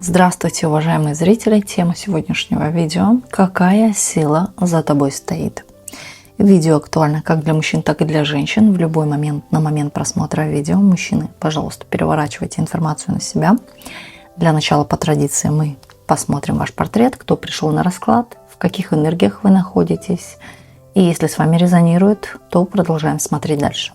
Здравствуйте, уважаемые зрители! Тема сегодняшнего видео – какая сила за тобой стоит? Видео актуально как для мужчин, так и для женщин. В любой момент, на момент просмотра видео, мужчины, пожалуйста, переворачивайте информацию на себя. Для начала, по традиции, мы посмотрим ваш портрет, кто пришел на расклад, в каких энергиях вы находитесь. И если с вами резонирует, то продолжаем смотреть дальше.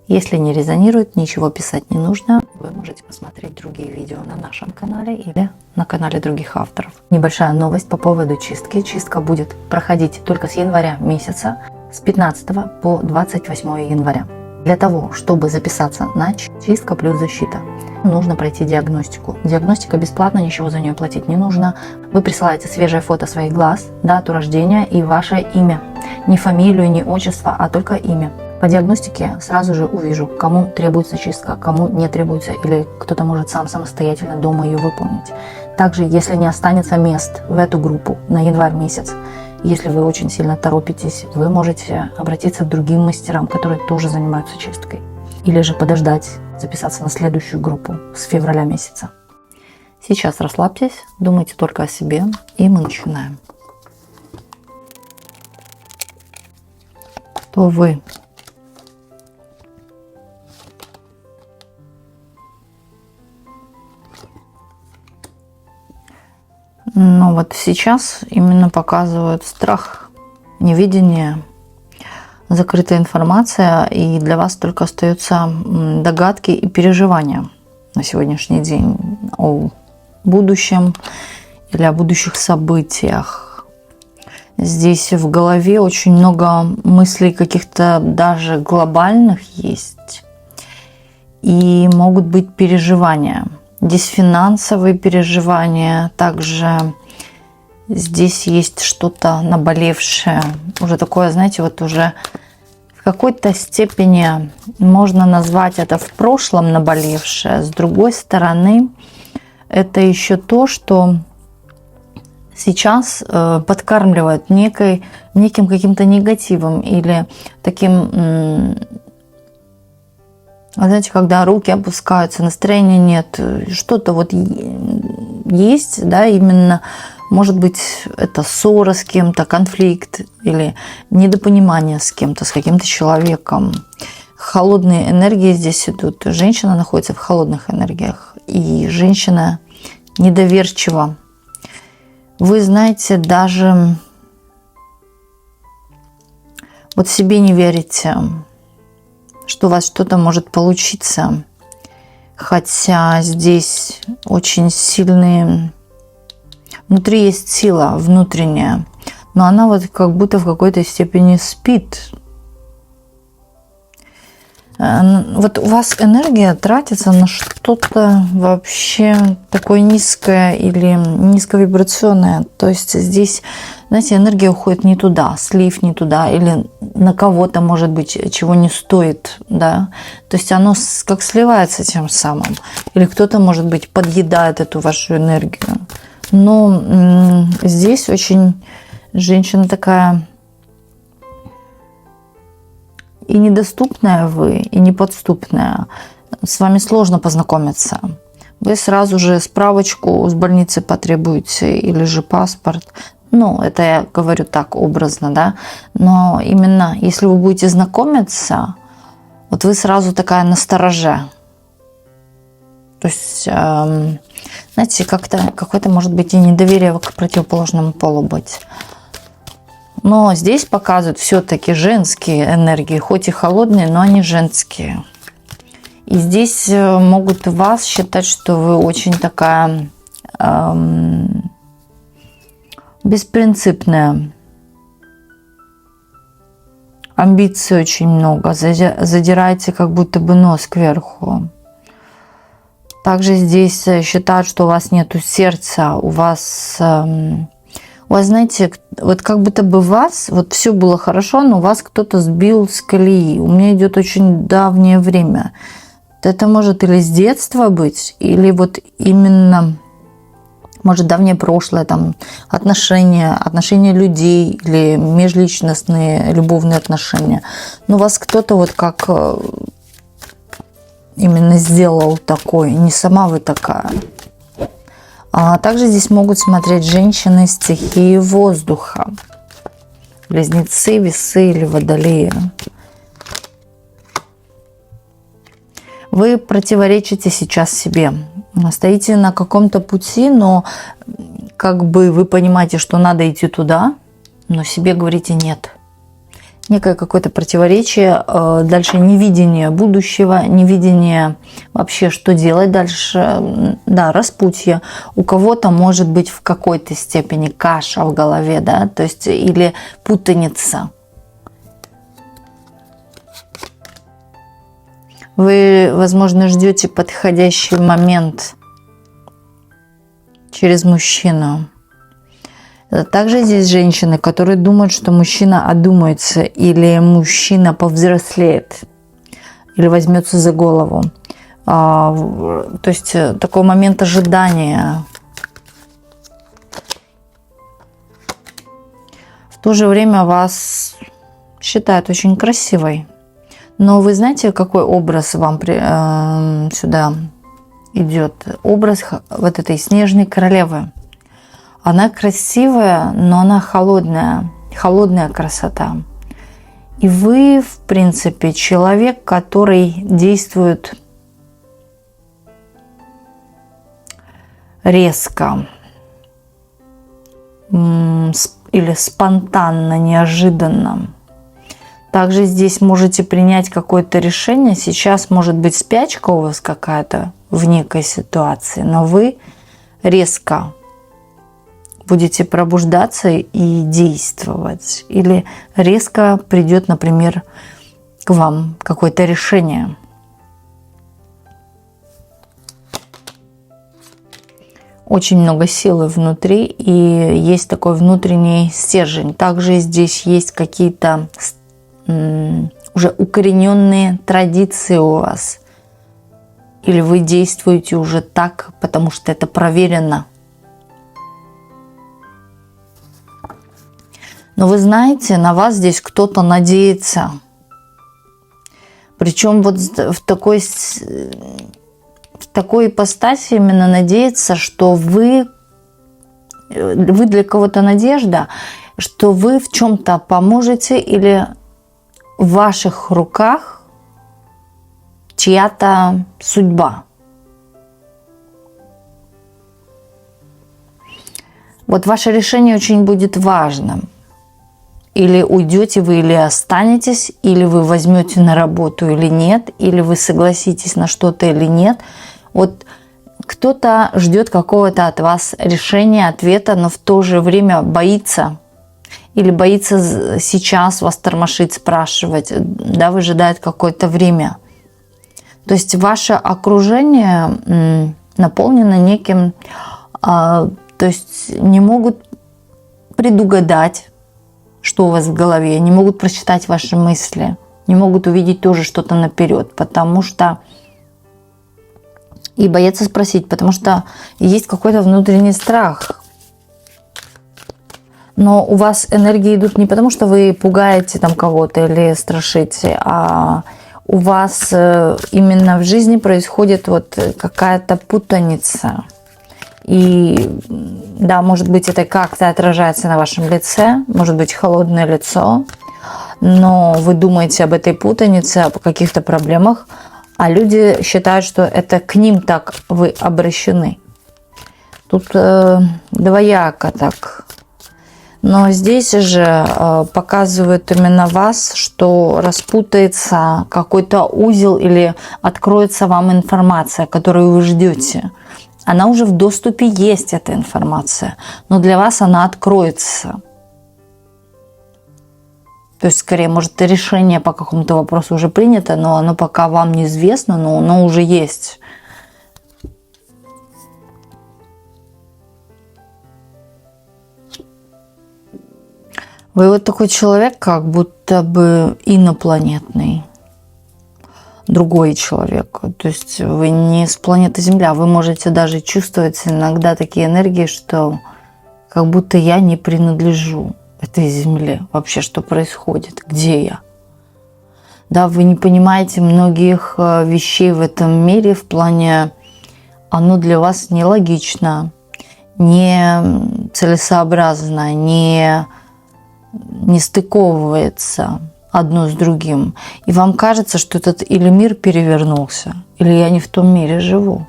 Если не резонирует, ничего писать не нужно. Вы можете посмотреть другие видео на нашем канале или на канале других авторов. Небольшая новость по поводу чистки. Чистка будет проходить только с января месяца, с 15 по 28 января. Для того, чтобы записаться на чистка плюс защита, нужно пройти диагностику. Диагностика бесплатна, ничего за нее платить не нужно. Вы присылаете свежее фото своих глаз, дату рождения и ваше имя. Не фамилию, не отчество, а только имя. По диагностике сразу же увижу, кому требуется чистка, кому не требуется, или кто-то может сам самостоятельно дома ее выполнить. Также, если не останется мест в эту группу на январь месяц, если вы очень сильно торопитесь, вы можете обратиться к другим мастерам, которые тоже занимаются чисткой. Или же подождать, записаться на следующую группу с февраля месяца. Сейчас расслабьтесь, думайте только о себе, и мы начинаем. Кто вы? Но вот сейчас именно показывают страх, невидение, закрытая информация, и для вас только остаются догадки и переживания на сегодняшний день о будущем или о будущих событиях. Здесь в голове очень много мыслей каких-то даже глобальных есть, и могут быть переживания. Здесь финансовые переживания, также здесь есть что-то наболевшее, уже такое, знаете, вот уже в какой-то степени можно назвать это в прошлом наболевшее. С другой стороны, это еще то, что сейчас подкармливает неким каким-то негативом или таким... Знаете, когда руки опускаются, настроения нет, что-то вот есть, да, именно, может быть, это ссора с кем-то, конфликт или недопонимание с кем-то, с каким-то человеком. Холодные энергии здесь идут. Женщина находится в холодных энергиях, и женщина недоверчива. Вы знаете, даже вот себе не верите, что у вас что-то может получиться. Хотя здесь очень сильные... Внутри есть сила внутренняя, но она вот как будто в какой-то степени спит. Вот у вас энергия тратится на что-то вообще такое низкое или низковибрационное. То есть здесь, знаете, энергия уходит не туда, слив не туда, или на кого-то, может быть, чего не стоит, да. То есть оно как сливается тем самым. Или кто-то, может быть, подъедает эту вашу энергию. Но здесь очень женщина такая... И недоступная вы, и неподступная. С вами сложно познакомиться. Вы сразу же справочку с больницы потребуете или же паспорт. Ну, это я говорю так образно, да. Но именно если вы будете знакомиться, вот вы сразу такая настороже. То есть, знаете, как-то какое-то может быть и недоверие к противоположному полу быть. Но здесь показывают все-таки женские энергии, хоть и холодные, но они женские. И здесь могут вас считать, что вы очень такая беспринципная. Амбиций очень много, задираете как будто бы нос кверху. Также здесь считают, что у вас нету сердца, у вас, знаете, вот как будто бы вас, вот все было хорошо, но вас кто-то сбил с колеи. У меня идет очень давнее время. Это может или с детства быть, или вот именно, может, давнее прошлое, там, отношения людей или межличностные любовные отношения. Но вас кто-то вот как именно сделал такой, не сама вы такая. А также здесь могут смотреть женщины стихии воздуха. Близнецы, весы или водолеи. Вы противоречите сейчас себе. Стоите на каком-то пути, но как бы вы понимаете, что надо идти туда, но себе говорите нет. Некое какое-то противоречие, дальше невидение будущего, невидение вообще, что делать дальше. Да, распутье. У кого-то может быть в какой-то степени каша в голове, да, то есть или путаница. Вы, возможно, ждете подходящий момент через мужчину. Также здесь женщины, которые думают, что мужчина одумается, или мужчина повзрослеет, или возьмется за голову. То есть такой момент ожидания. В то же время вас считают очень красивой. Но вы знаете, какой образ вам сюда идет? Образ вот этой снежной королевы. Она красивая, но она холодная. Холодная красота. И вы, в принципе, человек, который действует резко или спонтанно, неожиданно. Также здесь можете принять какое-то решение. Сейчас может быть спячка у вас какая-то в некой ситуации, но вы резко будете пробуждаться и действовать. Или резко придет, например, к вам какое-то решение. Очень много силы внутри, и есть такой внутренний стержень. Также здесь есть какие-то уже укорененные традиции у вас. Или вы действуете уже так, потому что это проверено. Но вы знаете, на вас здесь кто-то надеется. Причем вот в такой ипостаси именно надеется, что вы для кого-то надежда, что вы в чем-то поможете или в ваших руках чья-то судьба. Вот ваше решение очень будет важным. Или уйдете вы, или останетесь, или вы возьмете на работу или нет, или вы согласитесь на что-то или нет. Вот кто-то ждет какого-то от вас решения, ответа, но в то же время боится. Или боится сейчас вас тормошить, спрашивать, да, выжидает какое-то время. То есть ваше окружение наполнено неким, то есть не могут предугадать, что у вас в голове, не могут прочитать ваши мысли, не могут увидеть тоже что-то наперед, потому что и боятся спросить, потому что есть какой-то внутренний страх. Но у вас энергии идут не потому, что вы пугаете там кого-то или страшите, а у вас именно в жизни происходит вот какая-то путаница. И да, может быть, это как-то отражается на вашем лице, может быть, холодное лицо, но вы думаете об этой путанице, об каких-то проблемах, а люди считают, что это к ним так вы обращены. Тут двояко так. Но здесь же показывают именно вас, что распутается какой-то узел или откроется вам информация, которую вы ждете. Она уже в доступе есть, эта информация, но для вас она откроется. То есть, скорее, может, решение по какому-то вопросу уже принято, но оно пока вам неизвестно, но оно уже есть. Вы вот такой человек, как будто бы инопланетный. Другой человек. То есть вы не с планеты Земля. Вы можете даже чувствовать иногда такие энергии, что как будто я не принадлежу этой Земле. Вообще, что происходит? Где я? Да, вы не понимаете многих вещей в этом мире в плане, оно для вас нелогично. не целесообразно, не стыковывается одно с другим. И вам кажется, что этот или мир перевернулся, или я не в том мире живу.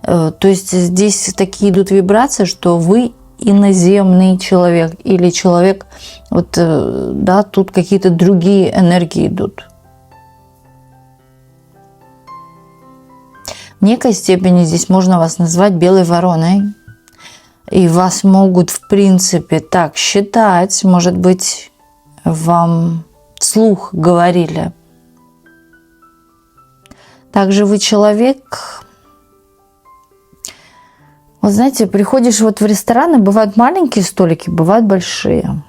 То есть здесь такие идут вибрации, что вы иноземный человек или человек, вот, да, тут какие-то другие энергии идут. В некой степени здесь можно вас назвать белой вороной. И вас могут, в принципе, так считать. Может быть, вам вслух говорили. Также вы человек... Вот знаете, приходишь вот в рестораны, бывают маленькие столики, бывают большие.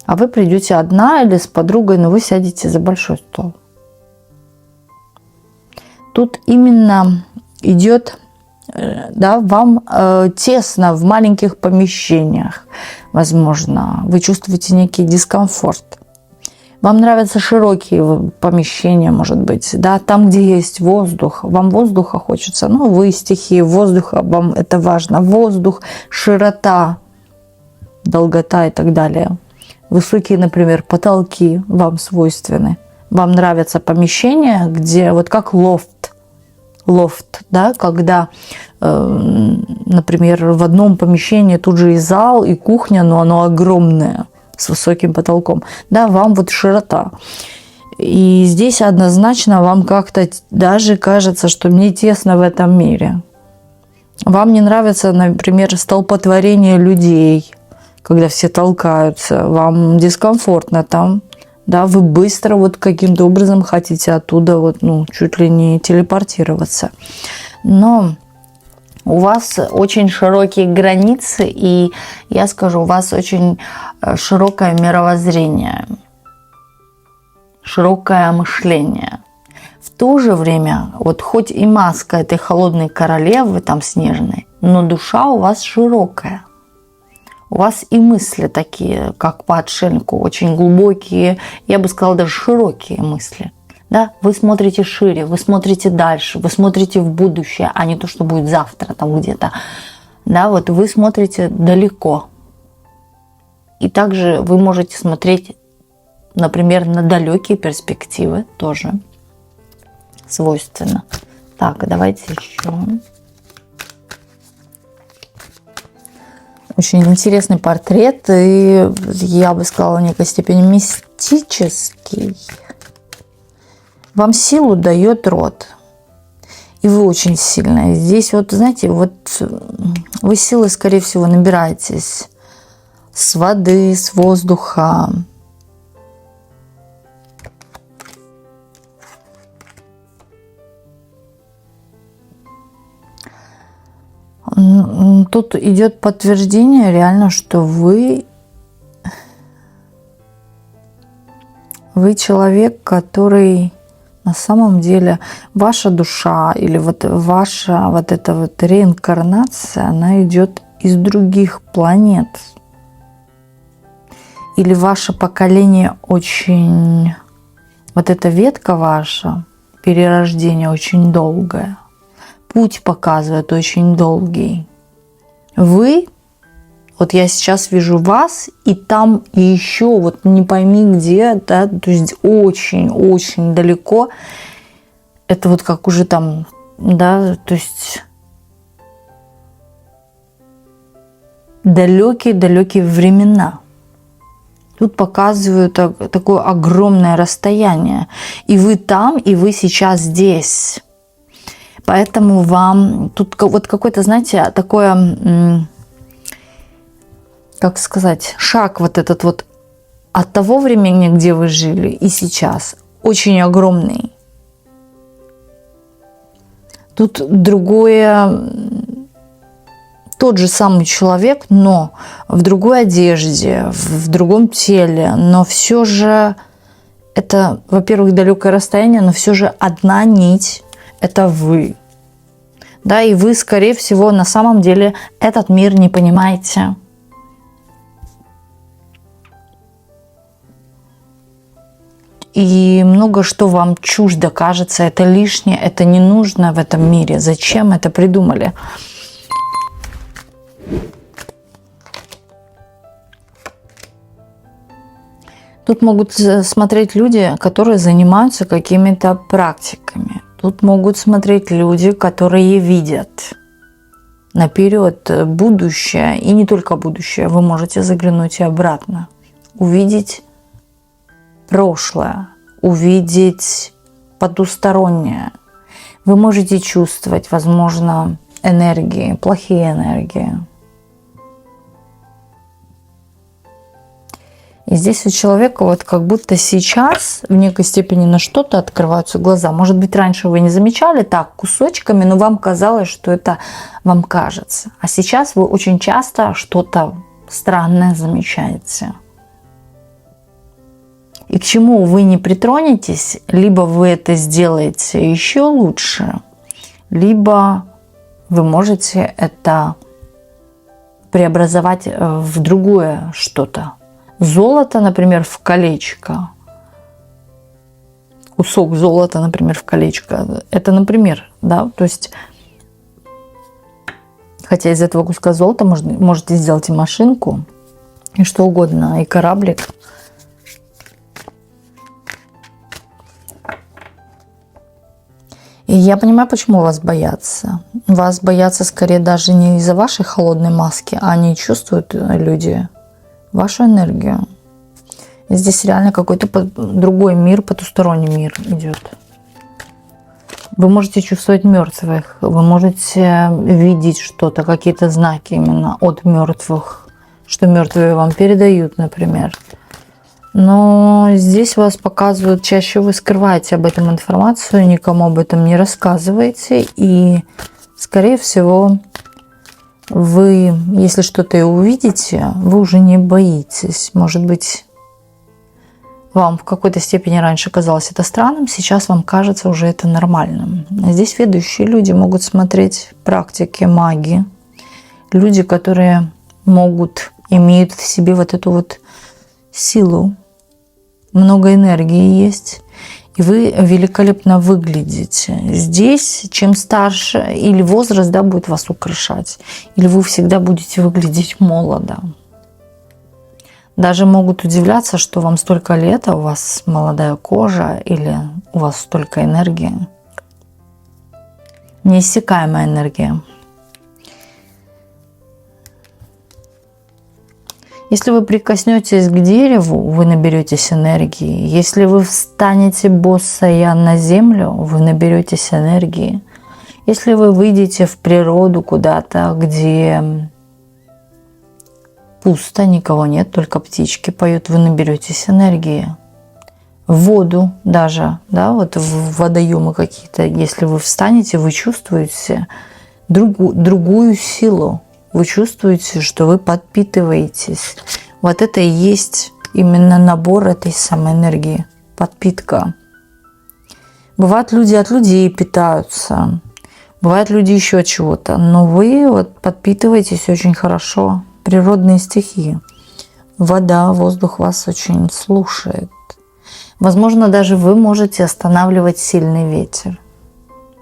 А вы придете одна или с подругой, но вы сядете за большой стол. Тут именно идет, да, вам тесно в маленьких помещениях, возможно. Вы чувствуете некий дискомфорт. Вам нравятся широкие помещения, может быть, да, там, где есть воздух. Вам воздуха хочется, ну, вы стихии воздуха, вам это важно. Воздух, широта, долгота и так далее. Высокие, например, потолки вам свойственны. Вам нравятся помещения, где вот как лофт, да, когда, например, в одном помещении тут же и зал, и кухня, но оно огромное, с высоким потолком. Да, вам вот широта. И здесь однозначно вам как-то даже кажется, что мне тесно в этом мире. Вам не нравится, например, столпотворение людей, когда все толкаются. Вам дискомфортно там. Да, вы быстро вот каким-то образом хотите оттуда вот, ну, чуть ли не телепортироваться. Но у вас очень широкие границы, и я скажу, у вас очень широкое мировоззрение, широкое мышление. В то же время, вот хоть и маска этой холодной королевы там снежной, но душа у вас широкая. У вас и мысли такие, как по отшельнику, очень глубокие, я бы сказала, даже широкие мысли. Да? Вы смотрите шире, вы смотрите дальше, вы смотрите в будущее, а не то, что будет завтра там где-то. Да, вот вы смотрите далеко. И также вы можете смотреть, например, на далекие перспективы тоже свойственно. Так, давайте еще. Очень интересный портрет, и я бы сказала, в некой степени мистический. Вам силу дает род. И вы очень сильная. Здесь вот, знаете, вот вы силы, скорее всего, набираетесь с воды, с воздуха. Тут идет подтверждение реально, что вы человек, который на самом деле ваша душа или вот ваша вот эта вот реинкарнация, она идет из других планет. Или ваше поколение очень, вот эта ветка ваша, перерождение очень долгое. Путь показывает очень долгий. Вы, вот я сейчас вижу вас, и там еще, вот не пойми где, да, то есть очень-очень далеко. Это вот как уже там, да, то есть далекие-далекие времена. Тут показывают такое огромное расстояние. И вы там, и вы сейчас здесь. Поэтому вам тут вот какой-то, знаете, такое, как сказать, шаг вот этот вот от того времени, где вы жили, и сейчас, очень огромный. Тут другое, тот же самый человек, но в другой одежде, в другом теле, но все же это, во-первых, далекое расстояние, но все же одна нить. Это вы. Да, и вы, скорее всего, на самом деле этот мир не понимаете. И много что вам чуждо кажется, это лишнее, это не нужно в этом мире. Зачем это придумали? Тут могут смотреть люди, которые занимаются какими-то практиками. Тут могут смотреть люди, которые видят наперед будущее, и не только будущее. Вы можете заглянуть и обратно, увидеть прошлое, увидеть потустороннее. Вы можете чувствовать, возможно, энергии, плохие энергии. И здесь у человека вот как будто сейчас в некой степени на что-то открываются глаза. Может быть, раньше вы не замечали так кусочками, но вам казалось, что это вам кажется. А сейчас вы очень часто что-то странное замечаете. И к чему вы не притронетесь, либо вы это сделаете еще лучше, либо вы можете это преобразовать в другое что-то. Золото, например, в колечко. Кусок золота, например, в колечко. Это, например, да, то есть, хотя из этого куска золота можете сделать и машинку, и что угодно, и кораблик. И я понимаю, почему вас боятся. Вас боятся скорее даже не из-за вашей холодной маски, а они чувствуют, люди, вашу энергию. И здесь реально какой-то другой мир, потусторонний мир идет. Вы можете чувствовать мертвых, вы можете видеть что-то, какие-то знаки именно от мертвых, что мертвые вам передают, например. Но здесь вас показывают, чаще вы скрываете об этом информацию, никому об этом не рассказываете. И, скорее всего, вы, если что-то и увидите, вы уже не боитесь. Может быть, вам в какой-то степени раньше казалось это странным, сейчас вам кажется уже это нормальным. Здесь ведущие люди могут смотреть практики маги. Люди, которые имеют в себе вот эту вот силу, много энергии есть, и вы великолепно выглядите. Здесь, чем старше, или возраст, да, будет вас украшать, или вы всегда будете выглядеть молодо. Даже могут удивляться, что вам столько лет, а у вас молодая кожа, или у вас столько энергии. Неиссякаемая энергия. Если вы прикоснетесь к дереву, вы наберетесь энергии. Если вы встанете босая на землю, вы наберетесь энергии. Если вы выйдете в природу куда-то, где пусто, никого нет, только птички поют, вы наберетесь энергии. В воду даже, да, вот в водоемы какие-то, если вы встанете, вы чувствуете другую силу. Вы чувствуете, что вы подпитываетесь. Вот это и есть именно набор этой самой энергии. Подпитка. Бывают люди от людей питаются. Бывают люди еще от чего-то. Но вы вот подпитываетесь очень хорошо. Природные стихии. Вода, воздух вас очень слушает. Возможно, даже вы можете останавливать сильный ветер.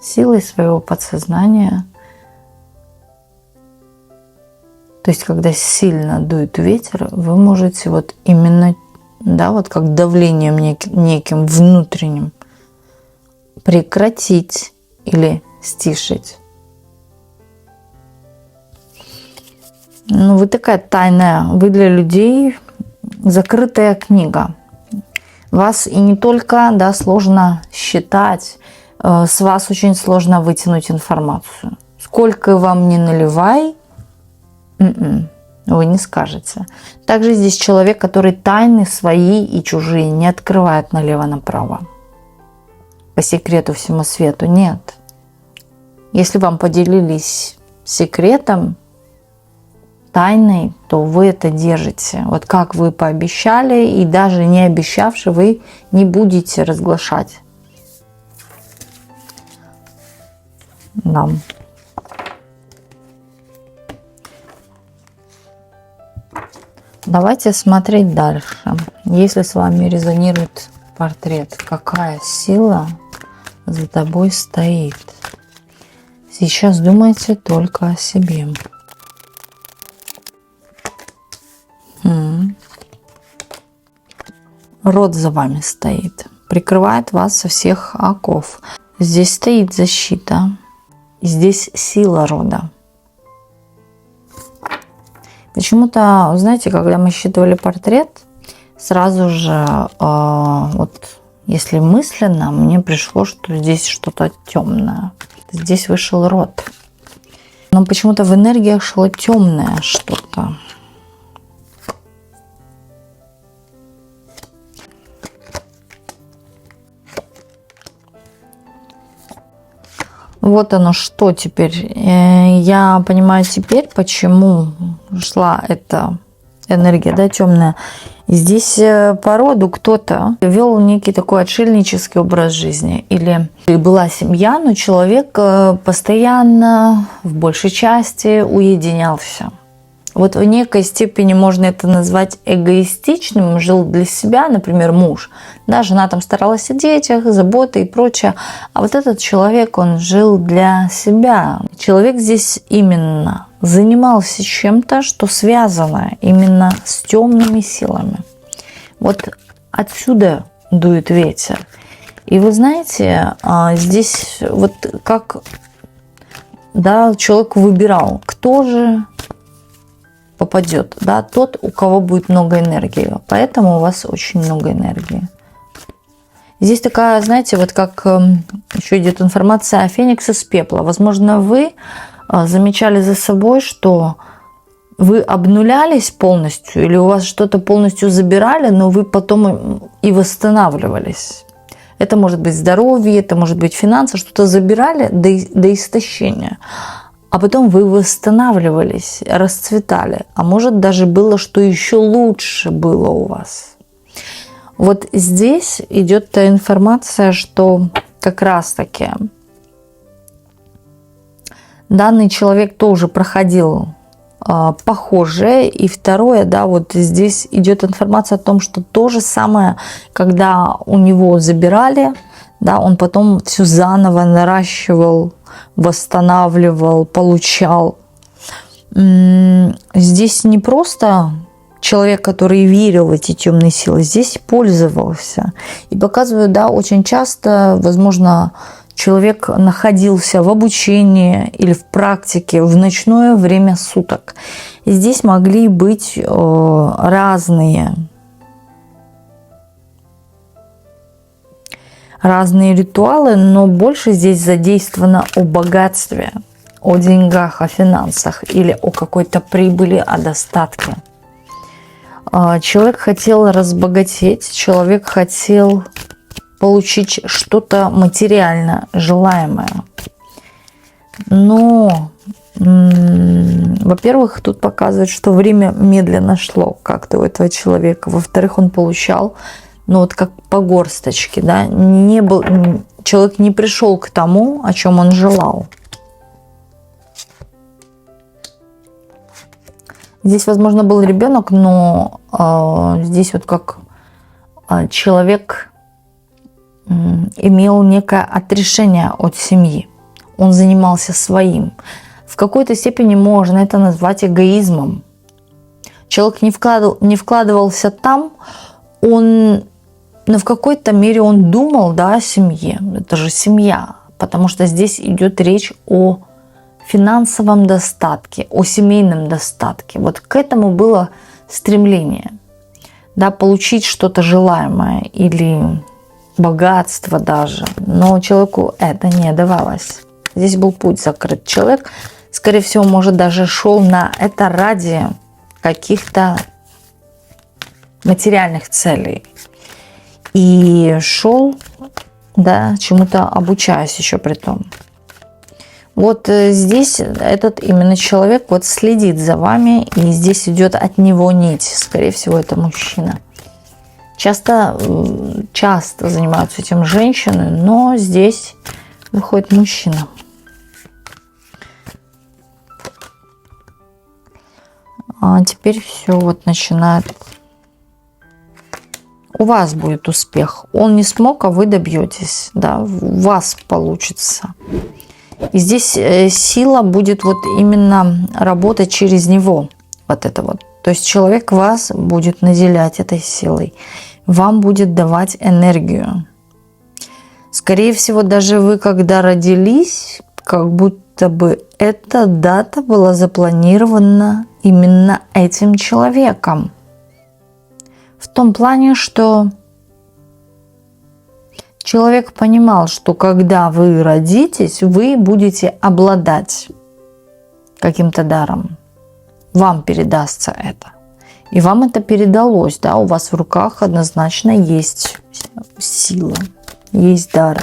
Силой своего подсознания. То есть, когда сильно дует ветер, вы можете вот именно, да, вот как давлением неким внутренним прекратить или стишить. Ну, вы такая тайная, вы для людей закрытая книга. Вас и не только, да, сложно считать, с вас очень сложно вытянуть информацию. Сколько вам ни наливай, вы не скажете. Также здесь человек, который тайны свои и чужие не открывает налево-направо. По секрету всему свету нет. Если вам поделились секретом, тайной, то вы это держите. Вот как вы пообещали, и даже не обещавши, вы не будете разглашать. Да. Давайте смотреть дальше. Если с вами резонирует портрет, какая сила за тобой стоит? Сейчас думайте только о себе. род за вами стоит, прикрывает вас со всех оков. Здесь стоит защита, здесь сила рода. Почему-то, знаете, когда мы считывали портрет, сразу же, вот если мысленно, мне пришло, что здесь что-то темное. Здесь вышел род. Но почему-то в энергиях шло темное что-то. Вот оно что теперь. Я понимаю теперь, почему шла эта энергия, да, темная. Здесь по роду кто-то вел некий такой отшельнический образ жизни. Или была семья, но человек постоянно, в большей части, уединялся. Вот в некой степени можно это назвать эгоистичным, жил для себя, например, муж. Да, жена там старалась о детях, заботы и прочее. А вот этот человек, он жил для себя. Человек здесь именно занимался чем-то, что связано именно с темными силами. Вот отсюда дует ветер. И вы знаете, здесь вот как, да, человек выбирал, кто же попадет, да, тот, у кого будет много энергии. Поэтому у вас очень много энергии. Здесь такая, знаете, вот как еще идет информация о фениксе с пепла. Возможно, вы замечали за собой, что вы обнулялись полностью, или у вас что-то полностью забирали, но вы потом и восстанавливались. Это может быть здоровье, это может быть финансы, что-то забирали до истощения. А потом вы восстанавливались, расцветали. А может даже было, что еще лучше было у вас. Вот здесь идет та информация, что как раз таки данный человек тоже проходил похожее. И второе, да, вот здесь идет информация о том, что то же самое, когда у него забирали, да, он потом все заново наращивал, восстанавливал, получал. Здесь не просто человек, который верил в эти темные силы, здесь пользовался. И показываю, да, очень часто, возможно, человек находился в обучении или в практике в ночное время суток. И здесь могли быть разные ритуалы, но больше здесь задействовано о богатстве, о деньгах, о финансах или о какой-то прибыли, о достатке. Человек хотел разбогатеть, человек хотел получить что-то материально желаемое. Но, во-первых, тут показывает, что время медленно шло как-то у этого человека. Во-вторых, он получал, ну вот как по горсточке, да, человек не пришел к тому, о чем он желал. Здесь, возможно, был ребенок, но здесь вот как человек имел некое отрешение от семьи. Он занимался своим. В какой-то степени можно это назвать эгоизмом. Человек не вкладывался там, но в какой-то мере он думал, да, о семье. Это же семья, потому что здесь идет речь о финансовом достатке, о семейном достатке. Вот к этому было стремление, да, получить что-то желаемое или богатство даже. Но человеку это не давалось. Здесь был путь закрыт. Человек, скорее всего, может, даже шел на это ради каких-то материальных целей. И шел, да, чему-то обучаясь еще при том. Вот здесь этот именно человек вот следит за вами, и здесь идет от него нить. Скорее всего, это мужчина. Часто занимаются этим женщины, но здесь выходит мужчина. А теперь все вот начинает. У вас будет успех. Он не смог, а вы добьетесь. Да, у вас получится. И здесь сила будет вот именно работать через него. Вот это вот. То есть человек вас будет наделять этой силой. вам будет давать энергию. Скорее всего, даже вы, когда родились, как будто бы эта дата была запланирована именно этим человеком. В том плане, что человек понимал, что когда вы родитесь, вы будете обладать каким-то даром. Вам передастся это. И вам это передалось, да, у вас в руках однозначно есть сила, есть дар.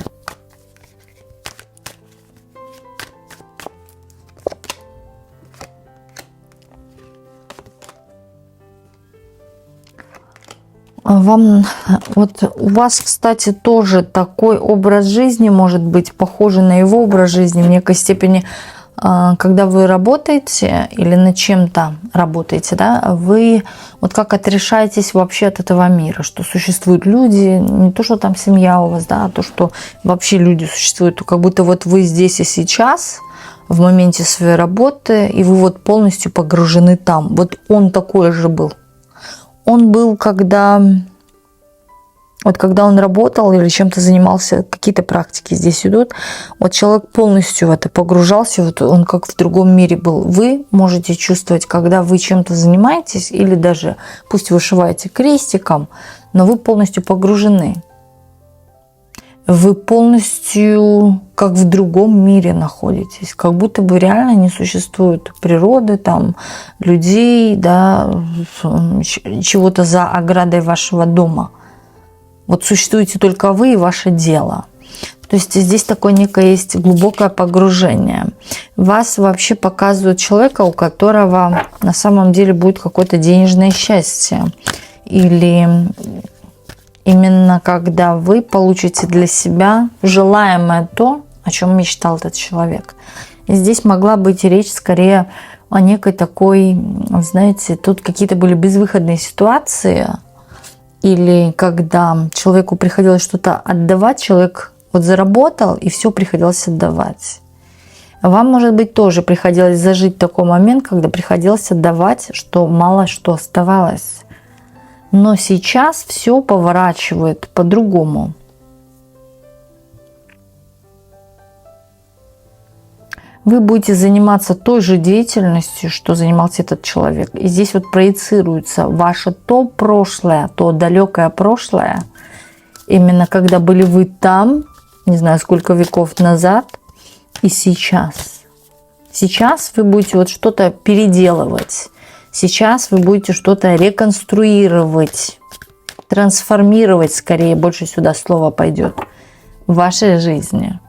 Вам, вот у вас, кстати, тоже такой образ жизни может быть похожий на его образ жизни в некой степени. Когда вы работаете или над чем-то работаете, да, вы вот как отрешаетесь вообще от этого мира, что существуют люди, не то, что там семья у вас, да, а то, что вообще люди существуют, то как будто вот вы здесь и сейчас, в моменте своей работы, и вы вот полностью погружены там. Вот он такой же был. Он был, когда он работал или чем-то занимался, какие-то практики здесь идут, вот человек полностью в это погружался, вот он как в другом мире был. Вы можете чувствовать, когда вы чем-то занимаетесь, или даже пусть вышиваете крестиком, но вы полностью погружены. Вы полностью как в другом мире находитесь, как будто бы реально не существует природы, там, людей, да, чего-то за оградой вашего дома. Вот существуете только вы и ваше дело. То есть здесь такое некое есть глубокое погружение. Вас вообще показывают человека, у которого на самом деле будет какое-то денежное счастье. Или именно когда вы получите для себя желаемое то, о чем мечтал этот человек. И здесь могла быть речь скорее о некой такой, знаете, тут какие-то были безвыходные ситуации, или когда человеку приходилось что-то отдавать, человек вот заработал, и все приходилось отдавать. Вам, может быть, тоже приходилось зажить такой момент, когда приходилось отдавать, что мало что оставалось. Но сейчас все поворачивает по-другому. Вы будете заниматься той же деятельностью, что занимался этот человек. И здесь вот проецируется ваше то прошлое, то далекое прошлое, именно когда были вы там, не знаю, сколько веков назад, и сейчас. Сейчас вы будете вот что-то переделывать. Сейчас вы будете что-то реконструировать, трансформировать, скорее, больше сюда слово пойдет, в вашей жизни.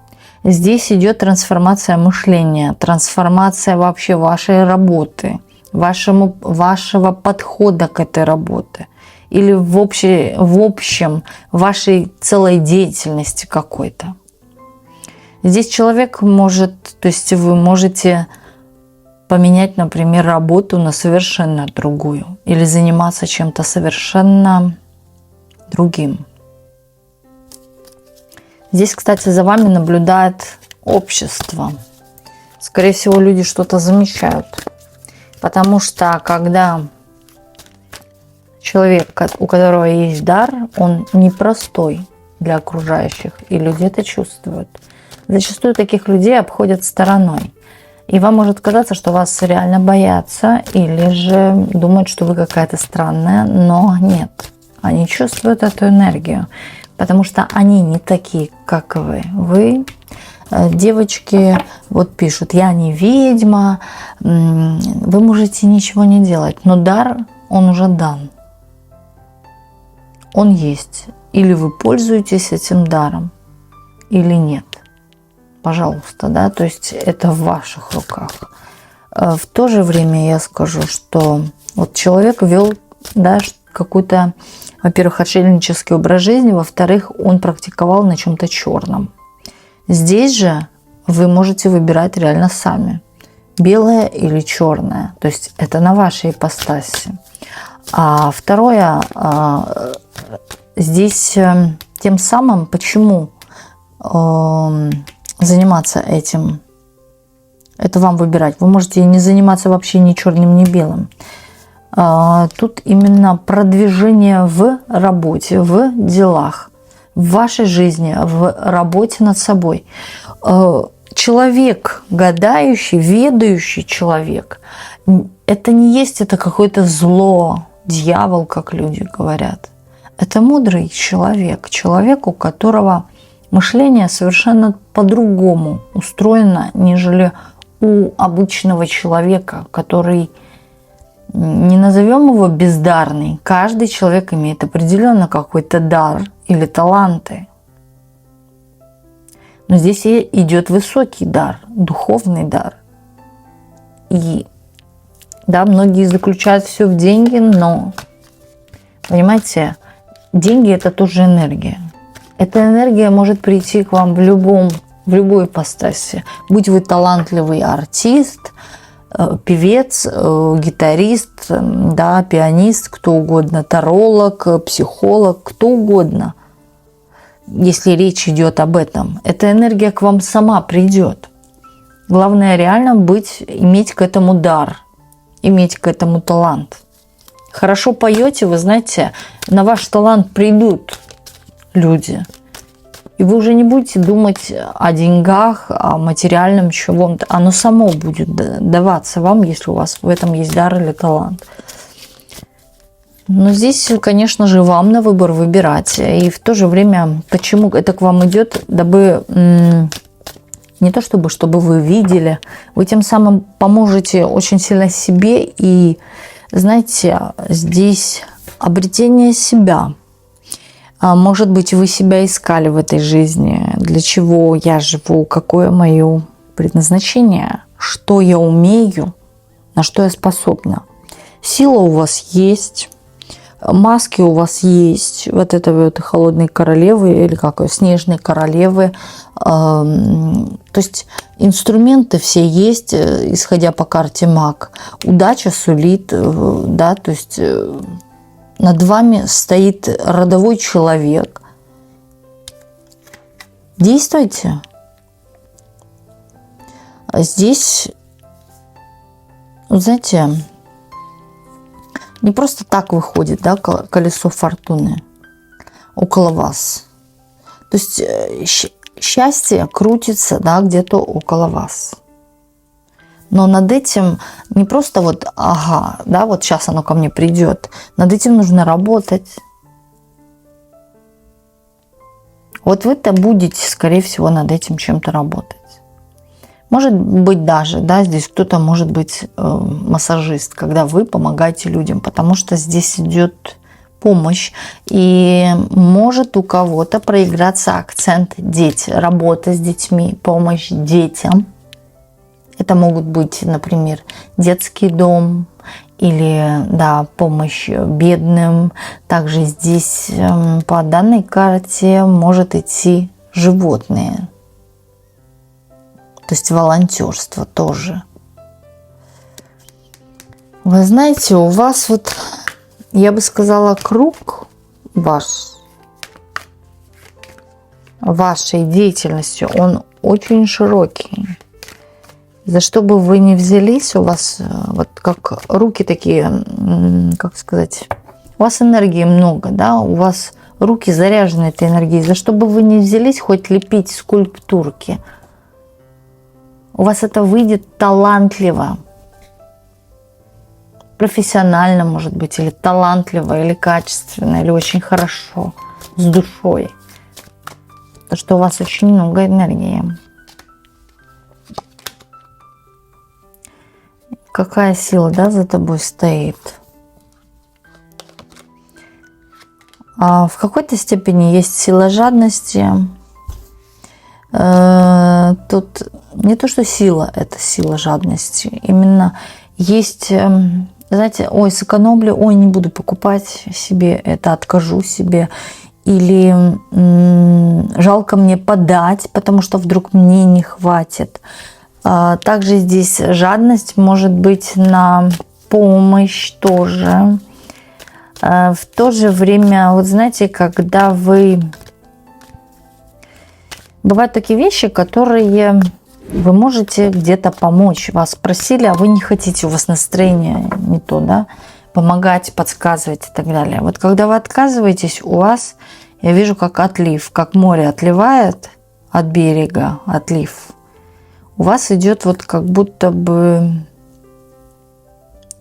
Здесь идет трансформация мышления, трансформация вообще вашей работы, вашего подхода к этой работе. Или в общем вашей целой деятельности какой-то. Здесь человек может, то есть вы можете поменять, например, работу на совершенно другую. Или заниматься чем-то совершенно другим. Здесь, кстати, за вами наблюдает общество. Скорее всего, люди что-то замечают. Потому что, когда человек, у которого есть дар, он непростой для окружающих, и люди это чувствуют. Зачастую таких людей обходят стороной. И вам может казаться, что вас реально боятся, или же думают, что вы какая-то странная, но нет. Они чувствуют эту энергию. Потому что они не такие, как вы. Вы, девочки, вот пишут, я не ведьма, вы можете ничего не делать. Но дар, он уже дан. Он есть. Или вы пользуетесь этим даром, или нет. Пожалуйста, да, то есть это в ваших руках. В то же время я скажу, что вот человек вел, да, какой-то, во-первых, отшельнический образ жизни, во-вторых, он практиковал на чем-то черном. Здесь же вы можете выбирать реально сами, белое или черное, то есть это на вашей ипостаси. А второе, здесь тем самым, почему заниматься этим, это вам выбирать. Вы можете не заниматься вообще ни черным, ни белым. Тут именно продвижение в работе, в делах, в вашей жизни, в работе над собой. Человек гадающий, ведающий человек, это не есть это какое-то зло, дьявол, как люди говорят. Это мудрый человек, человек, у которого мышление совершенно по-другому устроено, нежели у обычного человека, который, не назовем его бездарный, каждый человек имеет определенно какой-то дар или таланты. Но здесь идет высокий дар, духовный дар. И да, многие заключают все в деньги, но, понимаете, деньги – это тоже энергия. Эта энергия может прийти к вам в любой ипостаси. Будь вы талантливый артист, певец, гитарист, да, пианист, кто угодно, таролог, психолог, кто угодно. Если речь идет об этом, эта энергия к вам сама придет. Главное реально иметь к этому дар, иметь к этому талант. Хорошо поете, вы знаете, на ваш талант придут люди. И вы уже не будете думать о деньгах, о материальном чего-то. Оно само будет даваться вам, если у вас в этом есть дар или талант. Но здесь, конечно же, вам на выбор выбирать. И в то же время, почему это к вам идет, дабы не то чтобы вы видели, вы тем самым поможете очень сильно себе. И, знаете, здесь обретение себя. Может быть, вы себя искали в этой жизни. Для чего я живу, какое мое предназначение, что я умею, на что я способна. Сила у вас есть. Маски у вас есть, вот этой вот холодной королевы, или как снежной королевы. То есть инструменты все есть, исходя по карте маг. Удача сулит, да, то есть над вами стоит родовой человек. Действуйте. Здесь, знаете, не просто так выходит, да, колесо фортуны около вас. То есть счастье крутится, да, где-то около вас. Но над этим не просто вот, ага, да, вот сейчас оно ко мне придет. Над этим нужно работать. Вот вы-то будете, скорее всего, над этим чем-то работать. Может быть даже, да, здесь кто-то может быть массажист, когда вы помогаете людям, потому что здесь идет помощь. И может у кого-то проиграться акцент дети, работа с детьми, помощь детям. Это могут быть, например, детский дом или, да, помощь бедным. Также здесь по данной карте может идти животные. То есть волонтерство тоже. Вы знаете, у вас вот, я бы сказала, круг вашей деятельности, он очень широкий. За что бы вы ни взялись, у вас вот как руки такие, как сказать, у вас энергии много, да, у вас руки заряжены этой энергией. За что бы вы ни взялись, хоть лепить скульптурки, у вас это выйдет талантливо, профессионально, может быть, или талантливо, или качественно, или очень хорошо, с душой. Потому что у вас очень много энергии. Какая сила, да, за тобой стоит? В какой-то степени есть сила жадности. Тут не то, что сила, это сила жадности. Именно есть, знаете, ой, сэкономлю, ой, не буду покупать себе это, откажу себе. Или жалко мне подать, потому что вдруг мне не хватит. Также здесь жадность может быть на помощь тоже. В то же время, вот знаете, когда вы... Бывают такие вещи, которые вы можете где-то помочь. Вас просили, а вы не хотите, у вас настроение не то, да? помогать, подсказывать и так далее. Вот когда вы отказываетесь, у вас, я вижу, как отлив, как море отливает от берега, отлив. У вас идет вот как будто бы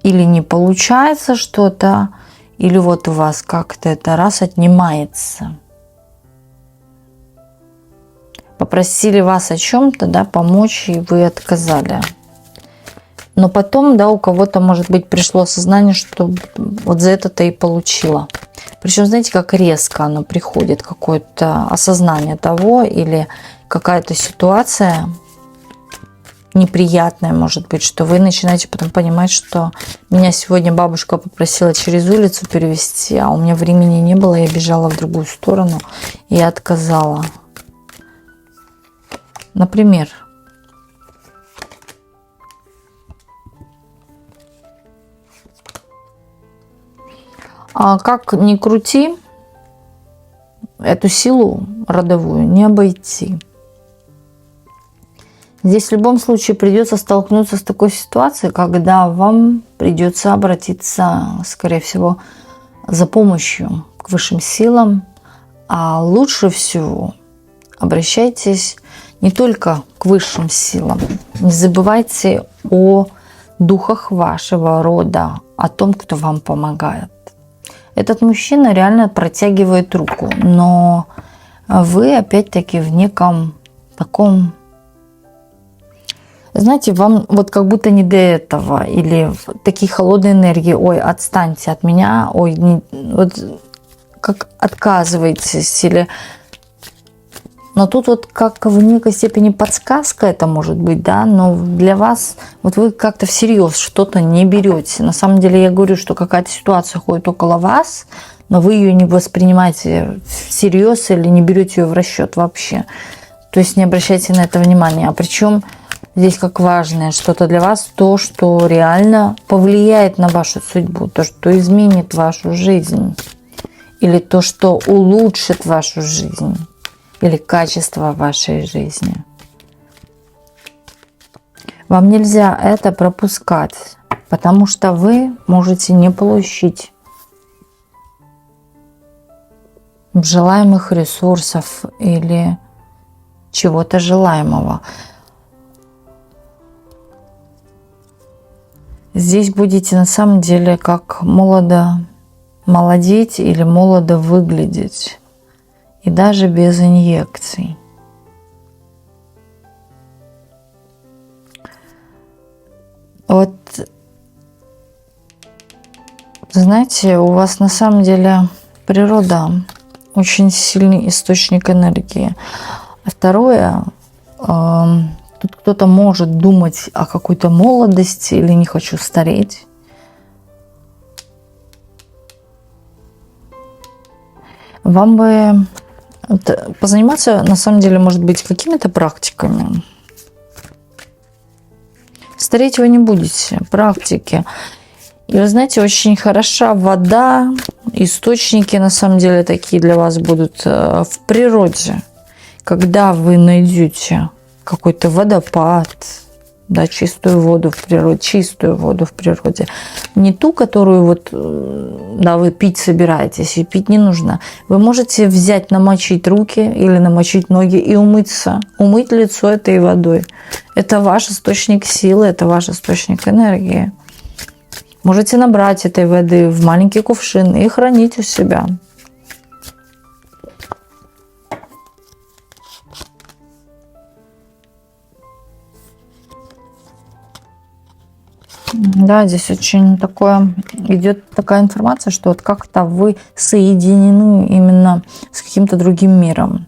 или не получается что-то, или вот у вас как-то это раз отнимается. Попросили вас о чем-то, да, помочь, и вы отказали. Но потом, да, у кого-то, может быть, пришло осознание, что вот за это-то и получила. Причем, знаете, как резко оно приходит, какое-то осознание того, или какая-то ситуация неприятная, может быть, что вы начинаете потом понимать, что меня сегодня бабушка попросила через улицу перевезти, а у меня времени не было, я бежала в другую сторону и отказала. Например. А как ни крути, эту силу родовую не обойти. Здесь в любом случае придется столкнуться с такой ситуацией, когда вам придется обратиться, скорее всего, за помощью к высшим силам. А лучше всего обращайтесь не только к высшим силам. Не забывайте о духах вашего рода, о том, кто вам помогает. Этот мужчина реально протягивает руку, но вы опять-таки в неком таком, знаете, вам вот как будто не до этого, или такие холодные энергии, ой, отстаньте от меня, ой, не, вот как отказываетесь, или... Но тут вот как в некой степени подсказка это может быть, да, но для вас вот вы как-то всерьез что-то не берете. На самом деле я говорю, что какая-то ситуация ходит около вас, но вы ее не воспринимаете всерьез или не берете ее в расчет вообще. То есть не обращайте на это внимания. А причем здесь как важное что-то для вас, то, что реально повлияет на вашу судьбу, то, что изменит вашу жизнь, или то, что улучшит вашу жизнь. Или качество вашей жизни. Вам нельзя это пропускать, потому что вы можете не получить желаемых ресурсов или чего-то желаемого. Здесь будете на самом деле как молодеть или молодо выглядеть. И даже без инъекций. Вот, знаете, у вас на самом деле природа очень сильный источник энергии. А второе, тут кто-то может думать о какой-то молодости или не хочу стареть. Вам бы позаниматься, на самом деле, может быть, какими-то практиками. Стареть вы не будете. Практики. И вы знаете, очень хороша вода. Источники, на самом деле, такие для вас будут в природе. Когда вы найдете какой-то водопад, да, чистую воду в природе. Не ту, которую вот, да, вы пить собираетесь, и пить не нужно. Вы можете взять, намочить руки или намочить ноги и умыться. Умыть лицо этой водой. Это ваш источник силы, это ваш источник энергии. Можете набрать этой воды в маленький кувшин и хранить у себя. Да, здесь очень идет такая информация, что вот как-то вы соединены именно с каким-то другим миром.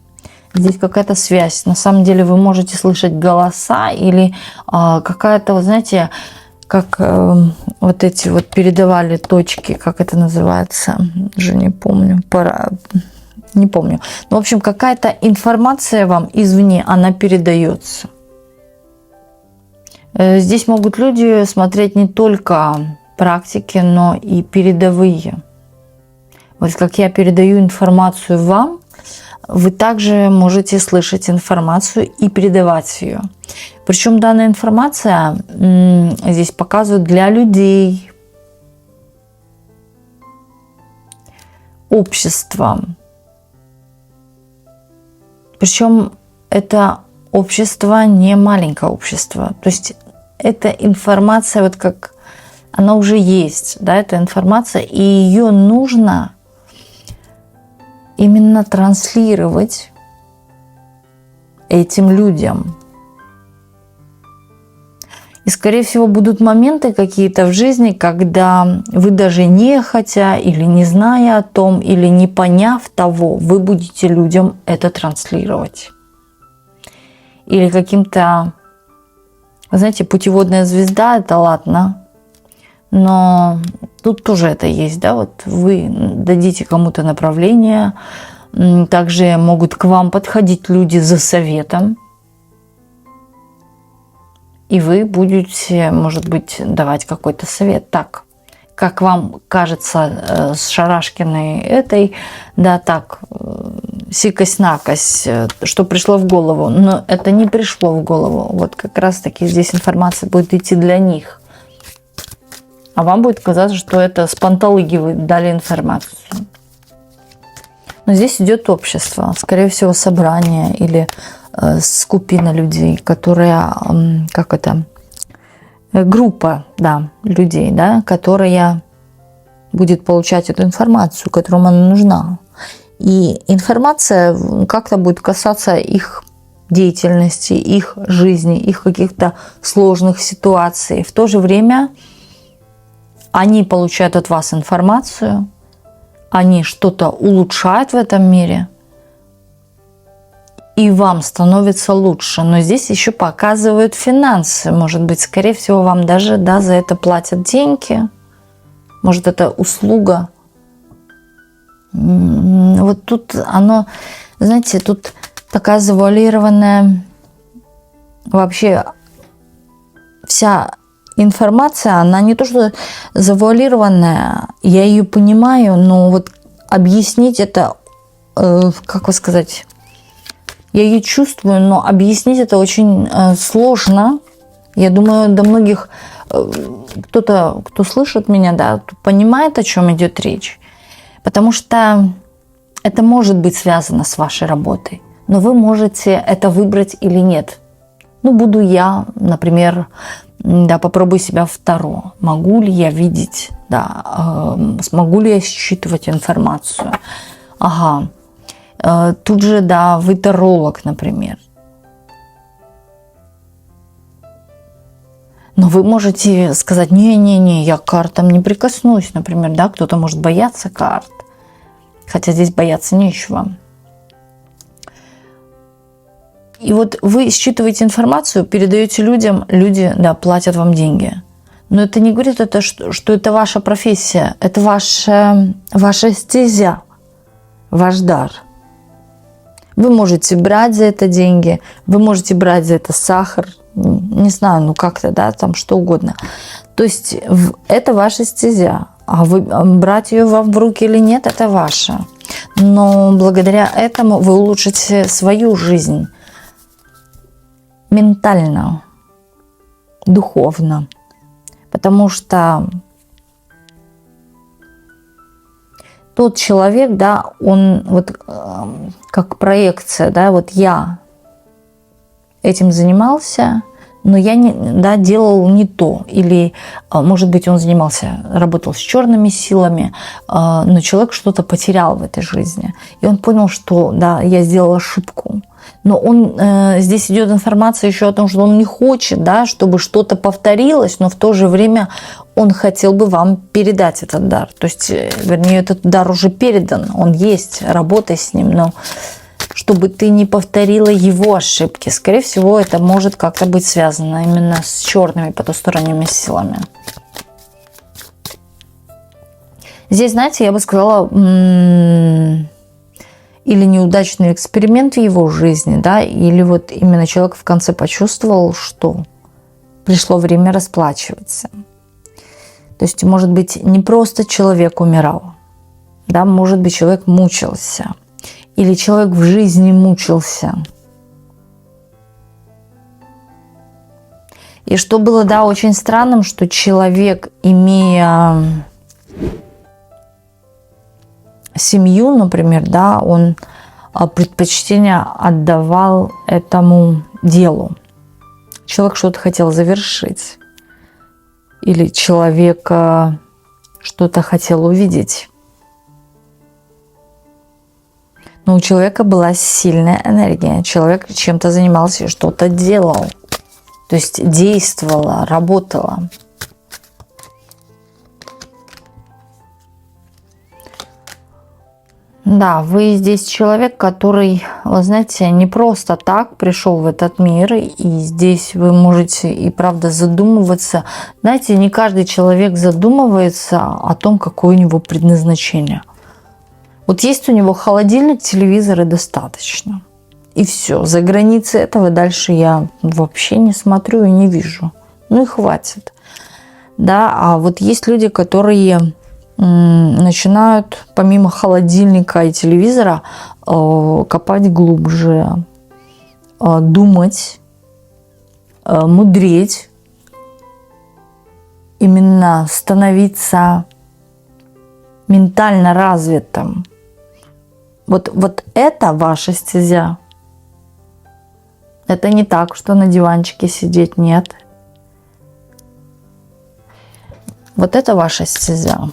Здесь какая-то связь. На самом деле вы можете слышать голоса или какая-то, вот знаете, как вот эти вот передавали точки, как это называется, уже не помню, не помню. Но, в общем, какая-то информация вам извне, она передается. Здесь могут люди смотреть не только практики, но и передовые. Вот как я передаю информацию вам, вы также можете слышать информацию и передавать ее. Причем данная информация здесь показывает для людей, общество. Причем это общество не маленькое общество. То есть эта информация, вот как она уже есть, да, эта информация, и ее нужно именно транслировать этим людям. И, скорее всего, будут моменты какие-то в жизни, когда вы даже не хотя или не зная о том, или не поняв того, вы будете людям это транслировать. Или каким-то, вы знаете, путеводная звезда – это ладно, но тут тоже это есть, да, вот вы дадите кому-то направление, также могут к вам подходить люди за советом, и вы будете, может быть, давать какой-то совет. Так, как вам кажется, с шарашкиной этой, да, так, сикость-накость, что пришло в голову. Но это не пришло в голову. Вот как раз-таки здесь информация будет идти для них. А вам будет казаться, что это с панталыги вы дали информацию. Но здесь идет общество, скорее всего, собрание или скупина людей, которая, как это, группа, да, людей, да, которая будет получать эту информацию, которому она нужна. И информация как-то будет касаться их деятельности, их жизни, их каких-то сложных ситуаций. В то же время они получают от вас информацию, они что-то улучшают в этом мире, и вам становится лучше. Но здесь еще показывают финансы. Может быть, скорее всего, вам даже, да, за это платят деньги. Может, это услуга. Вот тут оно, знаете, тут такая завуалированная вообще вся информация, она не то что завуалированная, я ее понимаю, но вот объяснить это, как вы сказать, я ее чувствую, но объяснить это очень сложно. Я думаю, до многих кто-то, кто слышит меня, да, понимает, о чем идет речь. Потому что это может быть связано с вашей работой. Но вы можете это выбрать или нет. Ну, буду я, например, да, попробую себя в Таро. Могу ли я видеть, да, смогу ли я считывать информацию? Ага. Тут же, да, вы таролог, например. Но вы можете сказать, не-не-не, я к картам не прикоснусь, например, да, кто-то может бояться карт, хотя здесь бояться нечего. И вот вы считываете информацию, передаете людям, люди, да, платят вам деньги. Но это не говорит, это, что это ваша профессия, это ваша стезя, ваш дар. Вы можете брать за это деньги, вы можете брать за это сахар, не знаю, ну как-то, да, там что угодно. То есть это ваша стезя, а вы брать ее вам в руки или нет, это ваше. Но благодаря этому вы улучшите свою жизнь ментально, духовно, потому что тот человек, да, он вот как проекция, да, вот я этим занимался, но я не, да, делал не то. Или, может быть, он работал с черными силами, но человек что-то потерял в этой жизни. И он понял, что, да, я сделал ошибку. Но здесь идет информация еще о том, что он не хочет, да, чтобы что-то повторилось, но в то же время он хотел бы вам передать этот дар. То есть, вернее, этот дар уже передан, он есть, работай с ним, но чтобы ты не повторила его ошибки. Скорее всего, это может как-то быть связано именно с черными потусторонними силами. Здесь, знаете, я бы сказала, или неудачный эксперимент в его жизни, да, или вот именно человек в конце почувствовал, что пришло время расплачиваться. То есть, может быть, не просто человек умирал, да, может быть, человек мучился, или человек в жизни мучился. И что было, да, очень странным, что человек, имея семью, например, да, он предпочтение отдавал этому делу. Человек что-то хотел завершить. Или человек что-то хотел увидеть. Но у человека была сильная энергия. Человек чем-то занимался, что-то делал. То есть действовала, работала. Да, вы здесь человек, который, вы знаете, не просто так пришел в этот мир, и здесь вы можете и правда задумываться. Знаете, не каждый человек задумывается о том, какое у него предназначение. Вот есть у него холодильник, телевизор и достаточно. И все. За границей этого дальше я вообще не смотрю и не вижу. Ну и хватит. Да, а вот есть люди, которые начинают помимо холодильника и телевизора копать глубже, думать, мудреть, именно становиться ментально развитым. Вот это ваша стезя. Это не так, что на диванчике сидеть, нет. Вот это ваша стезя.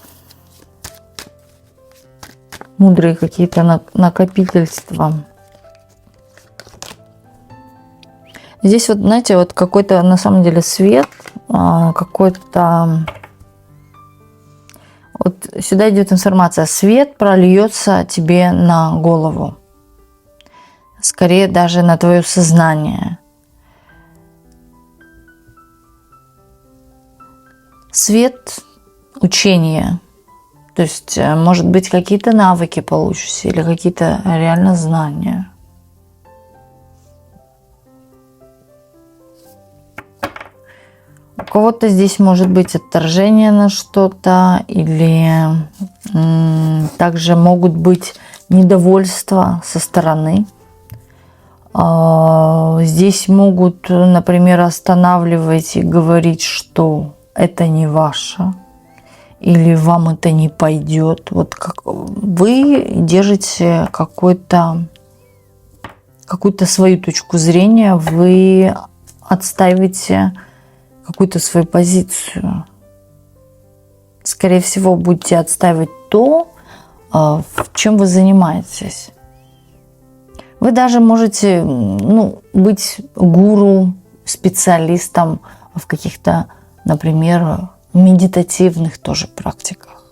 Мудрые какие-то накопительства. Здесь вот, знаете, вот какой-то на самом деле свет, какой-то... Вот сюда идет информация. Свет прольется тебе на голову. Скорее даже на твое сознание. Свет учения. То есть, может быть, какие-то навыки получишь или какие-то реально знания. У кого-то здесь может быть отторжение на что-то, или также могут быть недовольства со стороны. Здесь могут, например, останавливать и говорить, что это не ваше. Или вам это не пойдет. Вот как вы держите какую-то свою точку зрения, вы отстаиваете какую-то свою позицию. Скорее всего, будете отстаивать то, чем вы занимаетесь. Вы даже можете быть гуру, специалистом в каких-то, например, медитативных тоже практиках.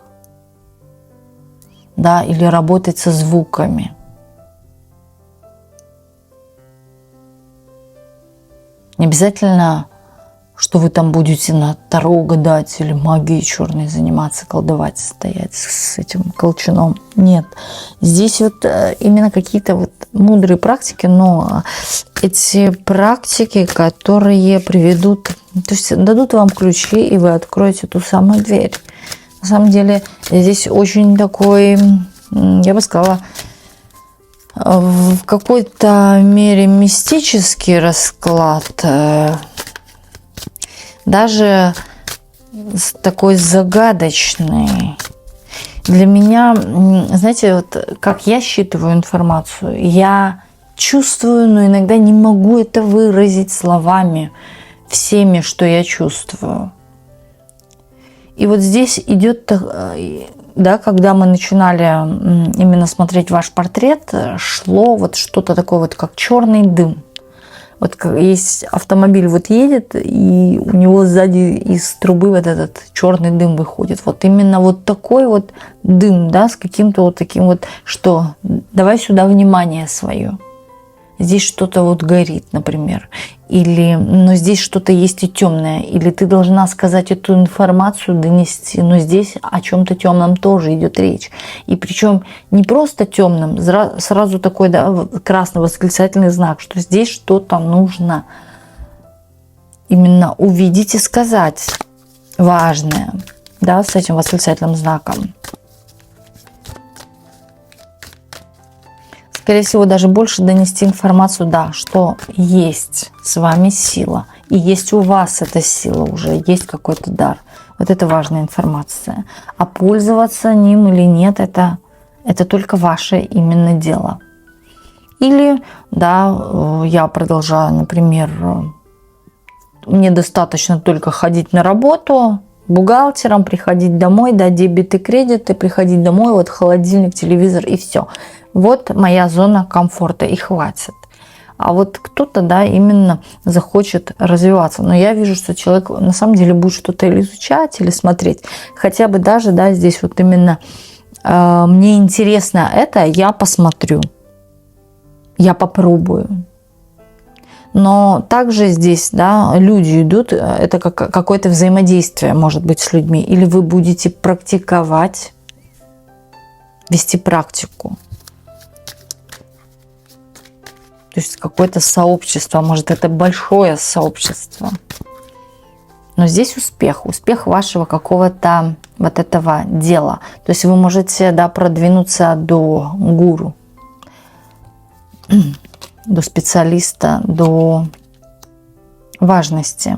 Да, или работать со звуками. Не обязательно, что вы там будете на Таро гадать или магией черной заниматься, колдовать, стоять с этим колчаном. Нет. Здесь вот именно какие-то вот мудрые практики, но эти практики, которые приведут, то есть дадут вам ключи, и вы откроете ту самую дверь. На самом деле здесь очень такой, я бы сказала, в какой-то мере мистический расклад, даже такой загадочный. Для меня, знаете, вот как я считываю информацию, я чувствую, но иногда не могу это выразить словами, всеми, что я чувствую. И вот здесь идет, да, когда мы начинали именно смотреть ваш портрет, шло вот что-то такое вот, как черный дым. Вот есть автомобиль вот едет, и у него сзади из трубы вот этот черный дым выходит. Вот именно вот такой вот дым, да, с каким-то вот таким вот, что давай сюда внимание свое. Здесь что-то вот горит, например. Или, но здесь что-то есть и темное. Или ты должна сказать эту информацию, донести. Но здесь о чем-то темном тоже идет речь. И причем не просто темном, сразу такой, да, красный восклицательный знак, что здесь что-то нужно именно увидеть и сказать важное, да, с этим восклицательным знаком. Скорее всего, даже больше донести информацию, да, что есть с вами сила. И есть у вас эта сила уже, есть какой-то дар. Вот это важная информация. А пользоваться ним или нет, это Это только ваше именно дело. Или, да, я продолжаю, например, мне достаточно только ходить на работу, бухгалтером, приходить домой, да, дебеты, кредиты, приходить домой, вот холодильник, телевизор и все. Вот моя зона комфорта, и хватит. А вот кто-то, да, именно захочет развиваться. Но я вижу, что человек на самом деле будет что-то или изучать, или смотреть. Хотя бы даже, да, здесь вот именно мне интересно это, я посмотрю, я попробую. Но также здесь, да, люди идут, это как какое-то взаимодействие может быть с людьми. Или вы будете практиковать, вести практику. То есть какое-то сообщество, может, это большое сообщество. Но здесь успех вашего какого-то вот этого дела. То есть вы можете, да, продвинуться до гуру, до специалиста, до важности.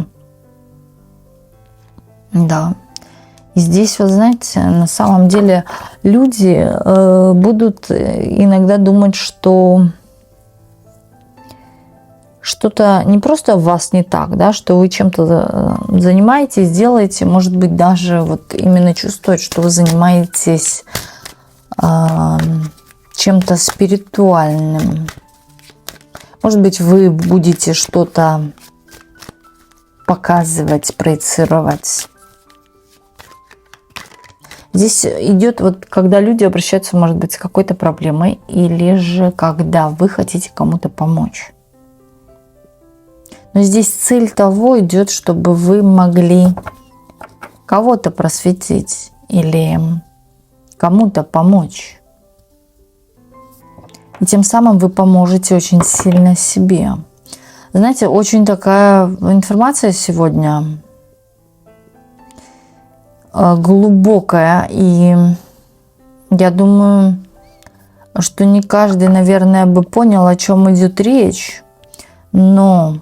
Да. И здесь, вот знаете, на самом деле люди будут иногда думать, что что-то не просто у вас не так, да, что вы чем-то занимаетесь, делаете, может быть, даже вот именно чувствовать, что вы занимаетесь чем-то спиритуальным. Может быть, вы будете что-то показывать, проецировать. Здесь идет вот, когда люди обращаются, может быть, с какой-то проблемой, или же когда вы хотите кому-то помочь. Но здесь цель того идет, чтобы вы могли кого-то просветить или кому-то помочь. И тем самым вы поможете очень сильно себе. Знаете, очень такая информация сегодня глубокая. И я думаю, что не каждый, наверное, бы понял, о чем идет речь. Но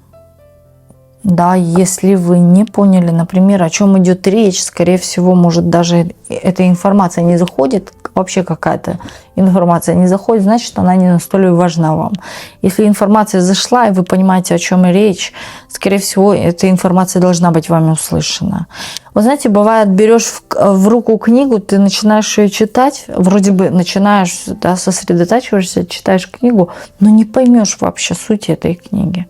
да, если вы не поняли, например, о чем идет речь, скорее всего, может, даже эта информация не заходит, вообще какая-то информация не заходит, значит, она не настолько важна вам. Если информация зашла, и вы понимаете, о чем речь, скорее всего, эта информация должна быть вами услышана. Вы знаете, бывает, берешь в руку книгу, ты начинаешь ее читать, вроде бы начинаешь, да, сосредотачиваешься, читаешь книгу, но не поймешь вообще сути этой книги.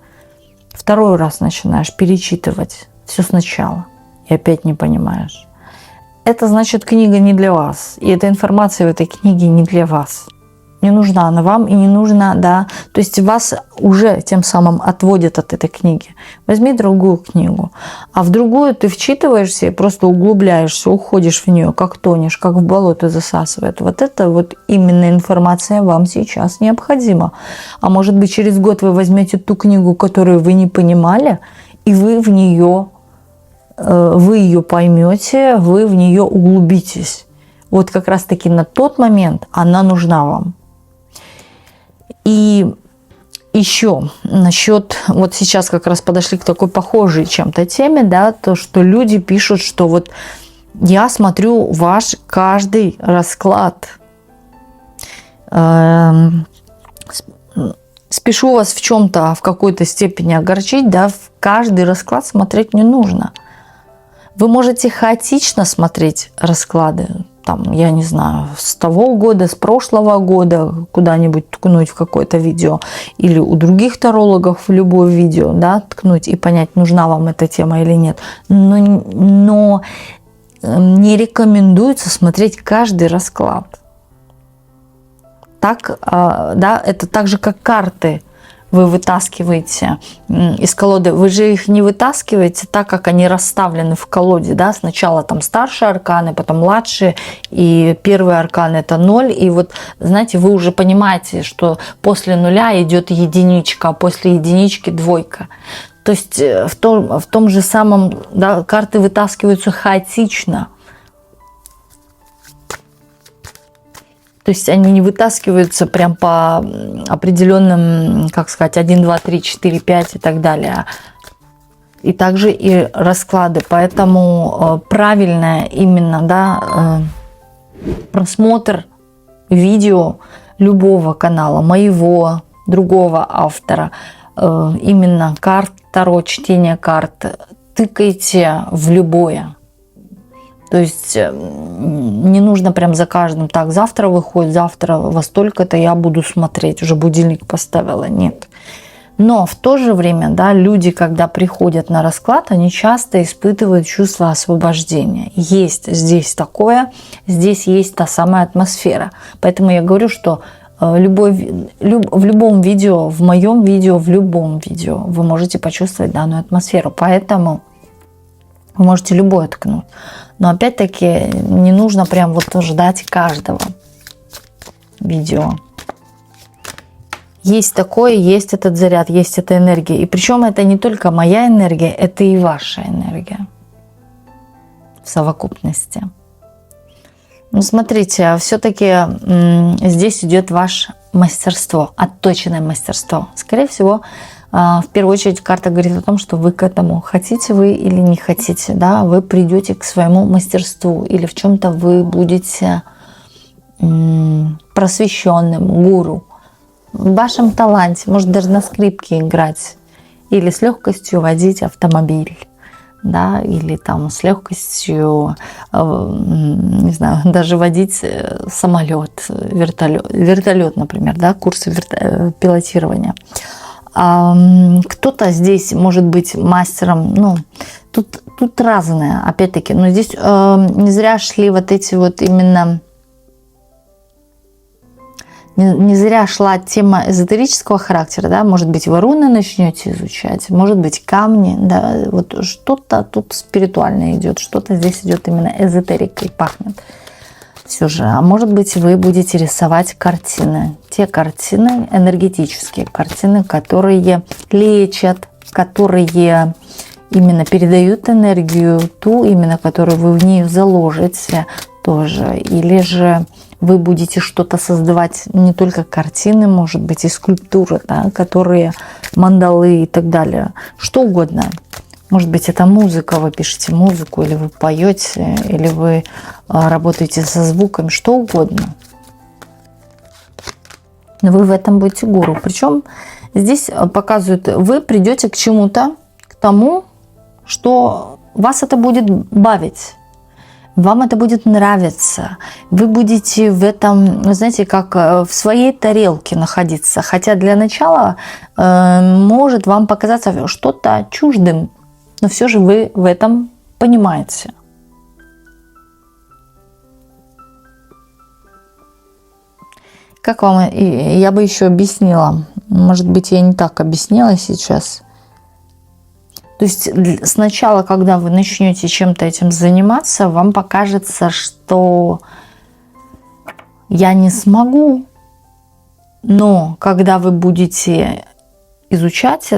Второй раз начинаешь перечитывать все сначала и опять не понимаешь. Это значит, книга не для вас. И эта информация в этой книге не для вас. Не нужна она вам и не нужна, да. То есть вас уже тем самым отводят от этой книги. Возьми другую книгу. А в другую ты вчитываешься и просто углубляешься, уходишь в нее, как тонешь, как в болото засасывает. Вот это вот именно информация вам сейчас необходима. А может быть, через год вы возьмете ту книгу, которую вы не понимали, и вы ее поймете, вы в нее углубитесь. Вот как раз-таки на тот момент она нужна вам. И еще насчет, вот сейчас как раз подошли к такой похожей чем-то теме, да, то, что люди пишут, что вот я смотрю ваш каждый расклад, спешу вас в чем-то, в какой-то степени огорчить, да, в каждый расклад смотреть не нужно. Вы можете хаотично смотреть расклады, там, я не знаю, с того года, с прошлого года, куда-нибудь ткнуть в какое-то видео, или у других тарологов в любое видео, да, ткнуть и понять, нужна вам эта тема или нет. Но не рекомендуется смотреть каждый расклад. Так, да, это так же, как карты вы вытаскиваете из колоды, вы же их не вытаскиваете так, как они расставлены в колоде, да, сначала там старшие арканы, потом младшие, и первый аркан это 0, и вот, знаете, вы уже понимаете, что после нуля идет единичка, а после единички двойка. То есть в том же самом, да, карты вытаскиваются хаотично. То есть они не вытаскиваются прям по определенным, как сказать, 1, 2, 3, 4, 5 и так далее. И также и расклады. Поэтому правильное именно, да, просмотр видео любого канала, моего, другого автора, именно карт Таро, чтение карт, тыкайте в любое. То есть не нужно прям за каждым, так, завтра выходит, завтра во столько-то я буду смотреть, уже будильник поставила, нет. Но в то же время, да, люди, когда приходят на расклад, они часто испытывают чувство освобождения. Есть здесь такое, здесь есть та самая атмосфера. Поэтому я говорю, что в любом видео, в моем видео, в любом видео вы можете почувствовать данную атмосферу. Поэтому вы можете любое ткнуть. Но опять-таки не нужно прям вот ждать каждого видео. Есть такое, есть этот заряд, есть эта энергия. И причем это не только моя энергия, это и ваша энергия в совокупности. Ну, смотрите, все-таки здесь идет ваше мастерство, отточенное мастерство. Скорее всего, в первую очередь карта говорит о том, что вы к этому хотите вы или не хотите, да, вы придете к своему мастерству или в чем-то вы будете просвещенным, гуру. В вашем таланте, может даже на скрипке играть или с легкостью водить автомобиль, да, или там с легкостью, не знаю, даже водить самолет, вертолет, например, да, курсы пилотирования. Кто-то здесь может быть мастером, ну, тут разное, опять-таки, но здесь не зря шли вот эти вот именно... Не зря шла тема эзотерического характера, да, может быть, вы руны начнете изучать, может быть, камни, да, вот что-то тут спиритуально идет, что-то здесь идет именно эзотерикой, пахнет все же. А может быть, вы будете рисовать картины, те картины, энергетические картины, которые лечат, которые именно передают энергию, ту именно, которую вы в нее заложите тоже, или же вы будете что-то создавать, не только картины, может быть, и скульптуры, да, которые мандалы и так далее, что угодно. Может быть, это музыка, вы пишете музыку, или вы поете, или вы работаете со звуками, что угодно. Но вы в этом будете гуру. Причем здесь показывают, вы придете к чему-то, к тому, что вас это будет бавить. Вам это будет нравиться. Вы будете в этом, знаете, как в своей тарелке находиться. Хотя для начала может вам показаться что-то чуждым, но все же вы в этом понимаете. Как вам, я бы еще объяснила, может быть, я не так объяснила сейчас. То есть сначала, когда вы начнете чем-то этим заниматься, вам покажется, что я не смогу. Но когда вы будете изучать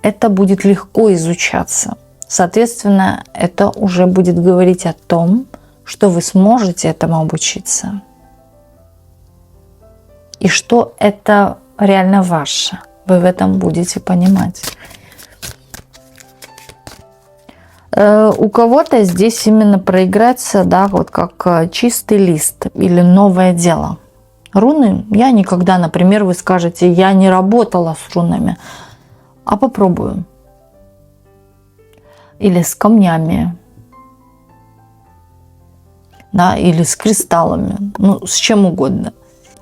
это будет легко изучаться. Соответственно, это уже будет говорить о том, что вы сможете этому обучиться. И что это реально ваше. Вы в этом будете понимать. У кого-то здесь именно проиграется, да, вот как чистый лист или новое дело. Руны, я никогда, например, вы скажете, я не работала с рунами, а попробую. Или с камнями, да, или с кристаллами, ну, с чем угодно.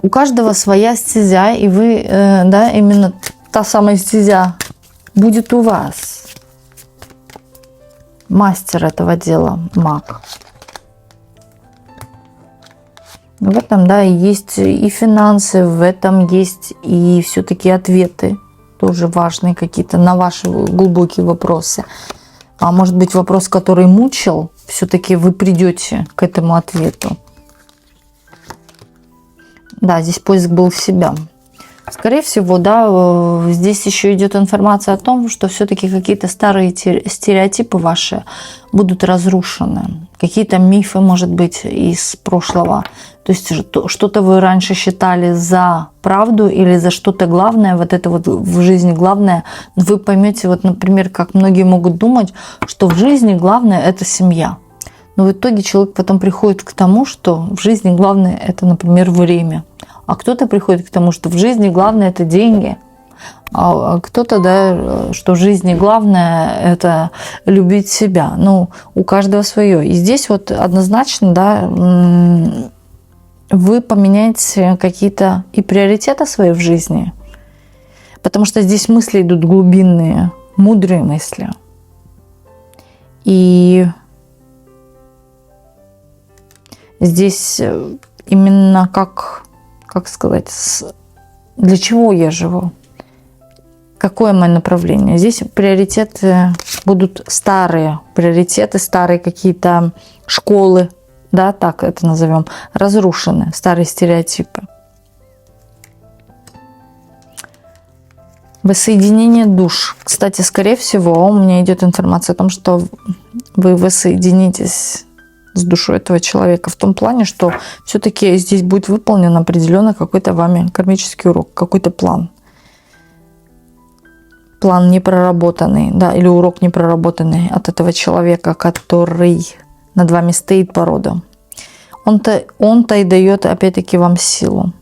У каждого своя стезя, и вы, да, именно та самая стезя будет у вас. Мастер этого дела, маг. В этом, да, есть и финансы, в этом есть и все-таки ответы, тоже важные какие-то на ваши глубокие вопросы. А может быть, вопрос, который мучил, все-таки вы придете к этому ответу. Да, здесь поиск был в себя. Скорее всего, да, здесь еще идет информация о том, что все-таки какие-то старые стереотипы ваши будут разрушены. Какие-то мифы, может быть, из прошлого. То есть что-то вы раньше считали за правду или за что-то главное, вот это вот в жизни главное. Вы поймете, вот, например, как многие могут думать, что в жизни главное – это семья. Но в итоге человек потом приходит к тому, что в жизни главное это, например, время. А кто-то приходит к тому, что в жизни главное это деньги. А кто-то, да, что в жизни главное это любить себя. Ну, у каждого свое. И здесь вот однозначно, да, вы поменяете какие-то и приоритеты свои в жизни. Потому что здесь мысли идут глубинные, мудрые мысли. И здесь именно как сказать, для чего я живу, какое мое направление. Здесь приоритеты будут старые, приоритеты, старые какие-то школы, да, так это назовем, разрушены, старые стереотипы. Воссоединение душ. Кстати, скорее всего, у меня идет информация о том, что вы воссоединитесь с душой этого человека в том плане, что все-таки здесь будет выполнен определенно какой-то вами кармический урок, какой-то план. План непроработанный, да, или урок непроработанный от этого человека, который над вами стоит по роду. Он-то и дает, опять-таки, вам силу.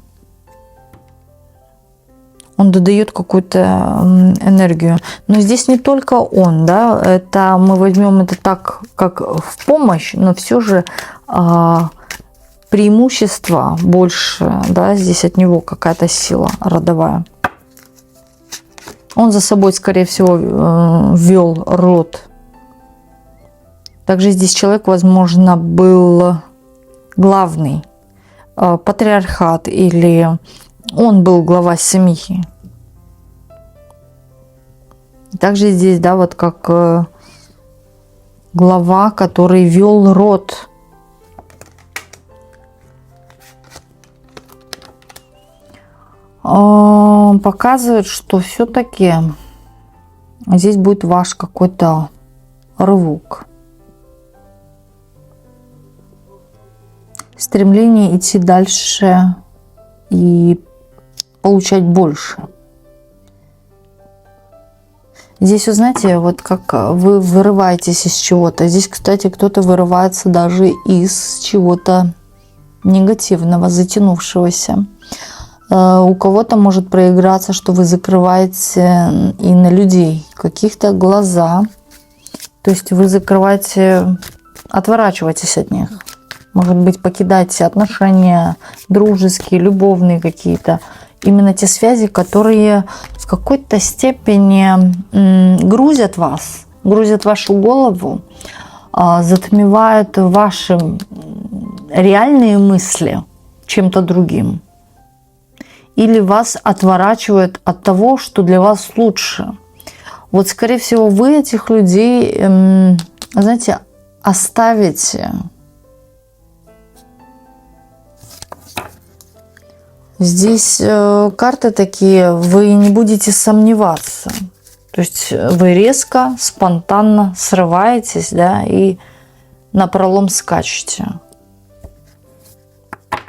Он додает какую-то энергию. Но здесь не только он, да, это мы возьмем это так, как в помощь, но все же преимущество больше, да, здесь от него какая-то сила родовая. Он за собой, скорее всего, вел род. Также здесь человек, возможно, был главный, патриархат, или он был глава семьи. Также здесь, да, вот как глава, который вел род. Показывает, что все-таки здесь будет ваш какой-то рывок. Стремление идти дальше и получать больше. Здесь, вы знаете, вот как вы вырываетесь из чего-то. Здесь, кстати, кто-то вырывается даже из чего-то негативного, затянувшегося. У кого-то может проиграться, что вы закрываете и на людей каких-то глаза. То есть вы закрываете, отворачиваетесь от них. Может быть, покидаете отношения дружеские, любовные какие-то. Именно те связи, которые в какой-то степени грузят вас, грузят вашу голову, затмевают ваши реальные мысли чем-то другим. Или вас отворачивают от того, что для вас лучше. Вот, скорее всего, вы этих людей, знаете, оставите. Здесь карты такие, вы не будете сомневаться. То есть вы резко, спонтанно срываетесь, да, и напролом скачете.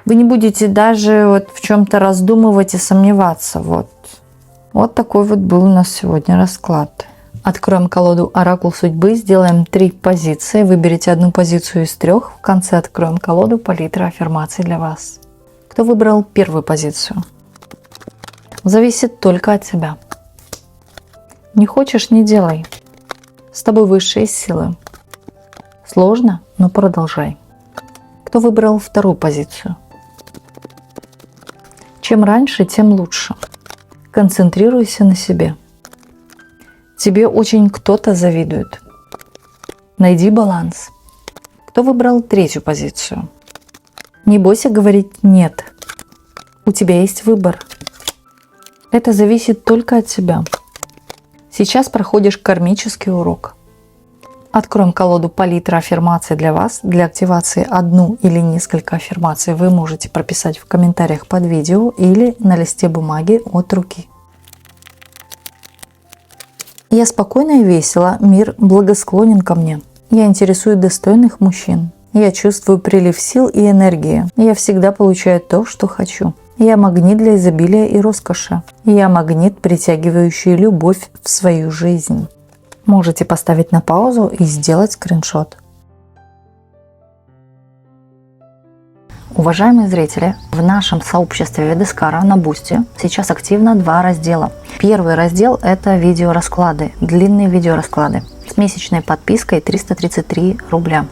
Вы не будете даже вот в чем-то раздумывать и сомневаться. Вот такой вот был у нас сегодня расклад. Откроем колоду «Оракул судьбы», сделаем 3 позиции. Выберите одну позицию из 3. В конце откроем колоду «Палитра аффирмаций» для вас. Кто выбрал первую позицию? Зависит только от тебя. Не хочешь – не делай. С тобой высшие силы. Сложно, но продолжай. Кто выбрал вторую позицию? Чем раньше, тем лучше. Концентрируйся на себе. Тебе очень кто-то завидует. Найди баланс. Кто выбрал третью позицию? Не бойся говорить «нет». У тебя есть выбор. Это зависит только от тебя. Сейчас проходишь кармический урок. Откроем колоду «Палитра аффирмаций» для вас. Для активации одну или несколько аффирмаций вы можете прописать в комментариях под видео или на листе бумаги от руки. Я спокойна и весела, мир благосклонен ко мне. Я интересую достойных мужчин. Я чувствую прилив сил и энергии. Я всегда получаю то, что хочу. Я магнит для изобилия и роскоши. Я магнит, притягивающий любовь в свою жизнь. Можете поставить на паузу и сделать скриншот. Уважаемые зрители, в нашем сообществе Ведескара на Бусти сейчас активно 2 раздела. Первый раздел – это видеорасклады, длинные видеорасклады с месячной подпиской 333 рубля.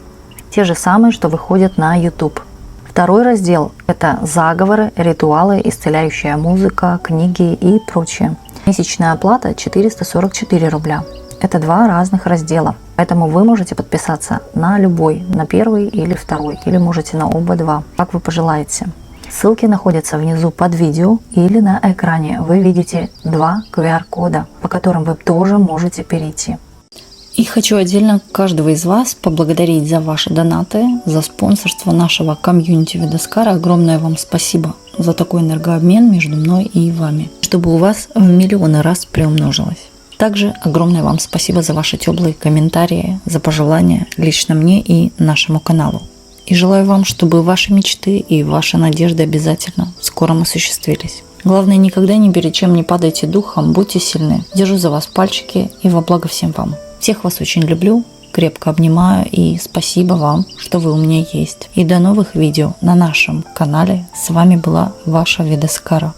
Те же самые, что выходят на YouTube. Второй раздел – это заговоры, ритуалы, исцеляющая музыка, книги и прочее. Месячная оплата 444 рубля. Это 2 разных раздела, поэтому вы можете подписаться на любой, на первый или второй, или можете на оба 2, как вы пожелаете. Ссылки находятся внизу под видео или на экране. Вы видите 2 QR-кода, по которым вы тоже можете перейти. И хочу отдельно каждого из вас поблагодарить за ваши донаты, за спонсорство нашего комьюнити Ведескара. Огромное вам спасибо за такой энергообмен между мной и вами, чтобы у вас в миллионы раз приумножилось. Также огромное вам спасибо за ваши теплые комментарии, за пожелания лично мне и нашему каналу. И желаю вам, чтобы ваши мечты и ваши надежды обязательно в скором осуществились. Главное, никогда ни перед чем не падайте духом, будьте сильны. Держу за вас пальчики и во благо всем вам. Всех вас очень люблю, крепко обнимаю и спасибо вам, что вы у меня есть. И до новых видео на нашем канале. С вами была ваша Ведескара.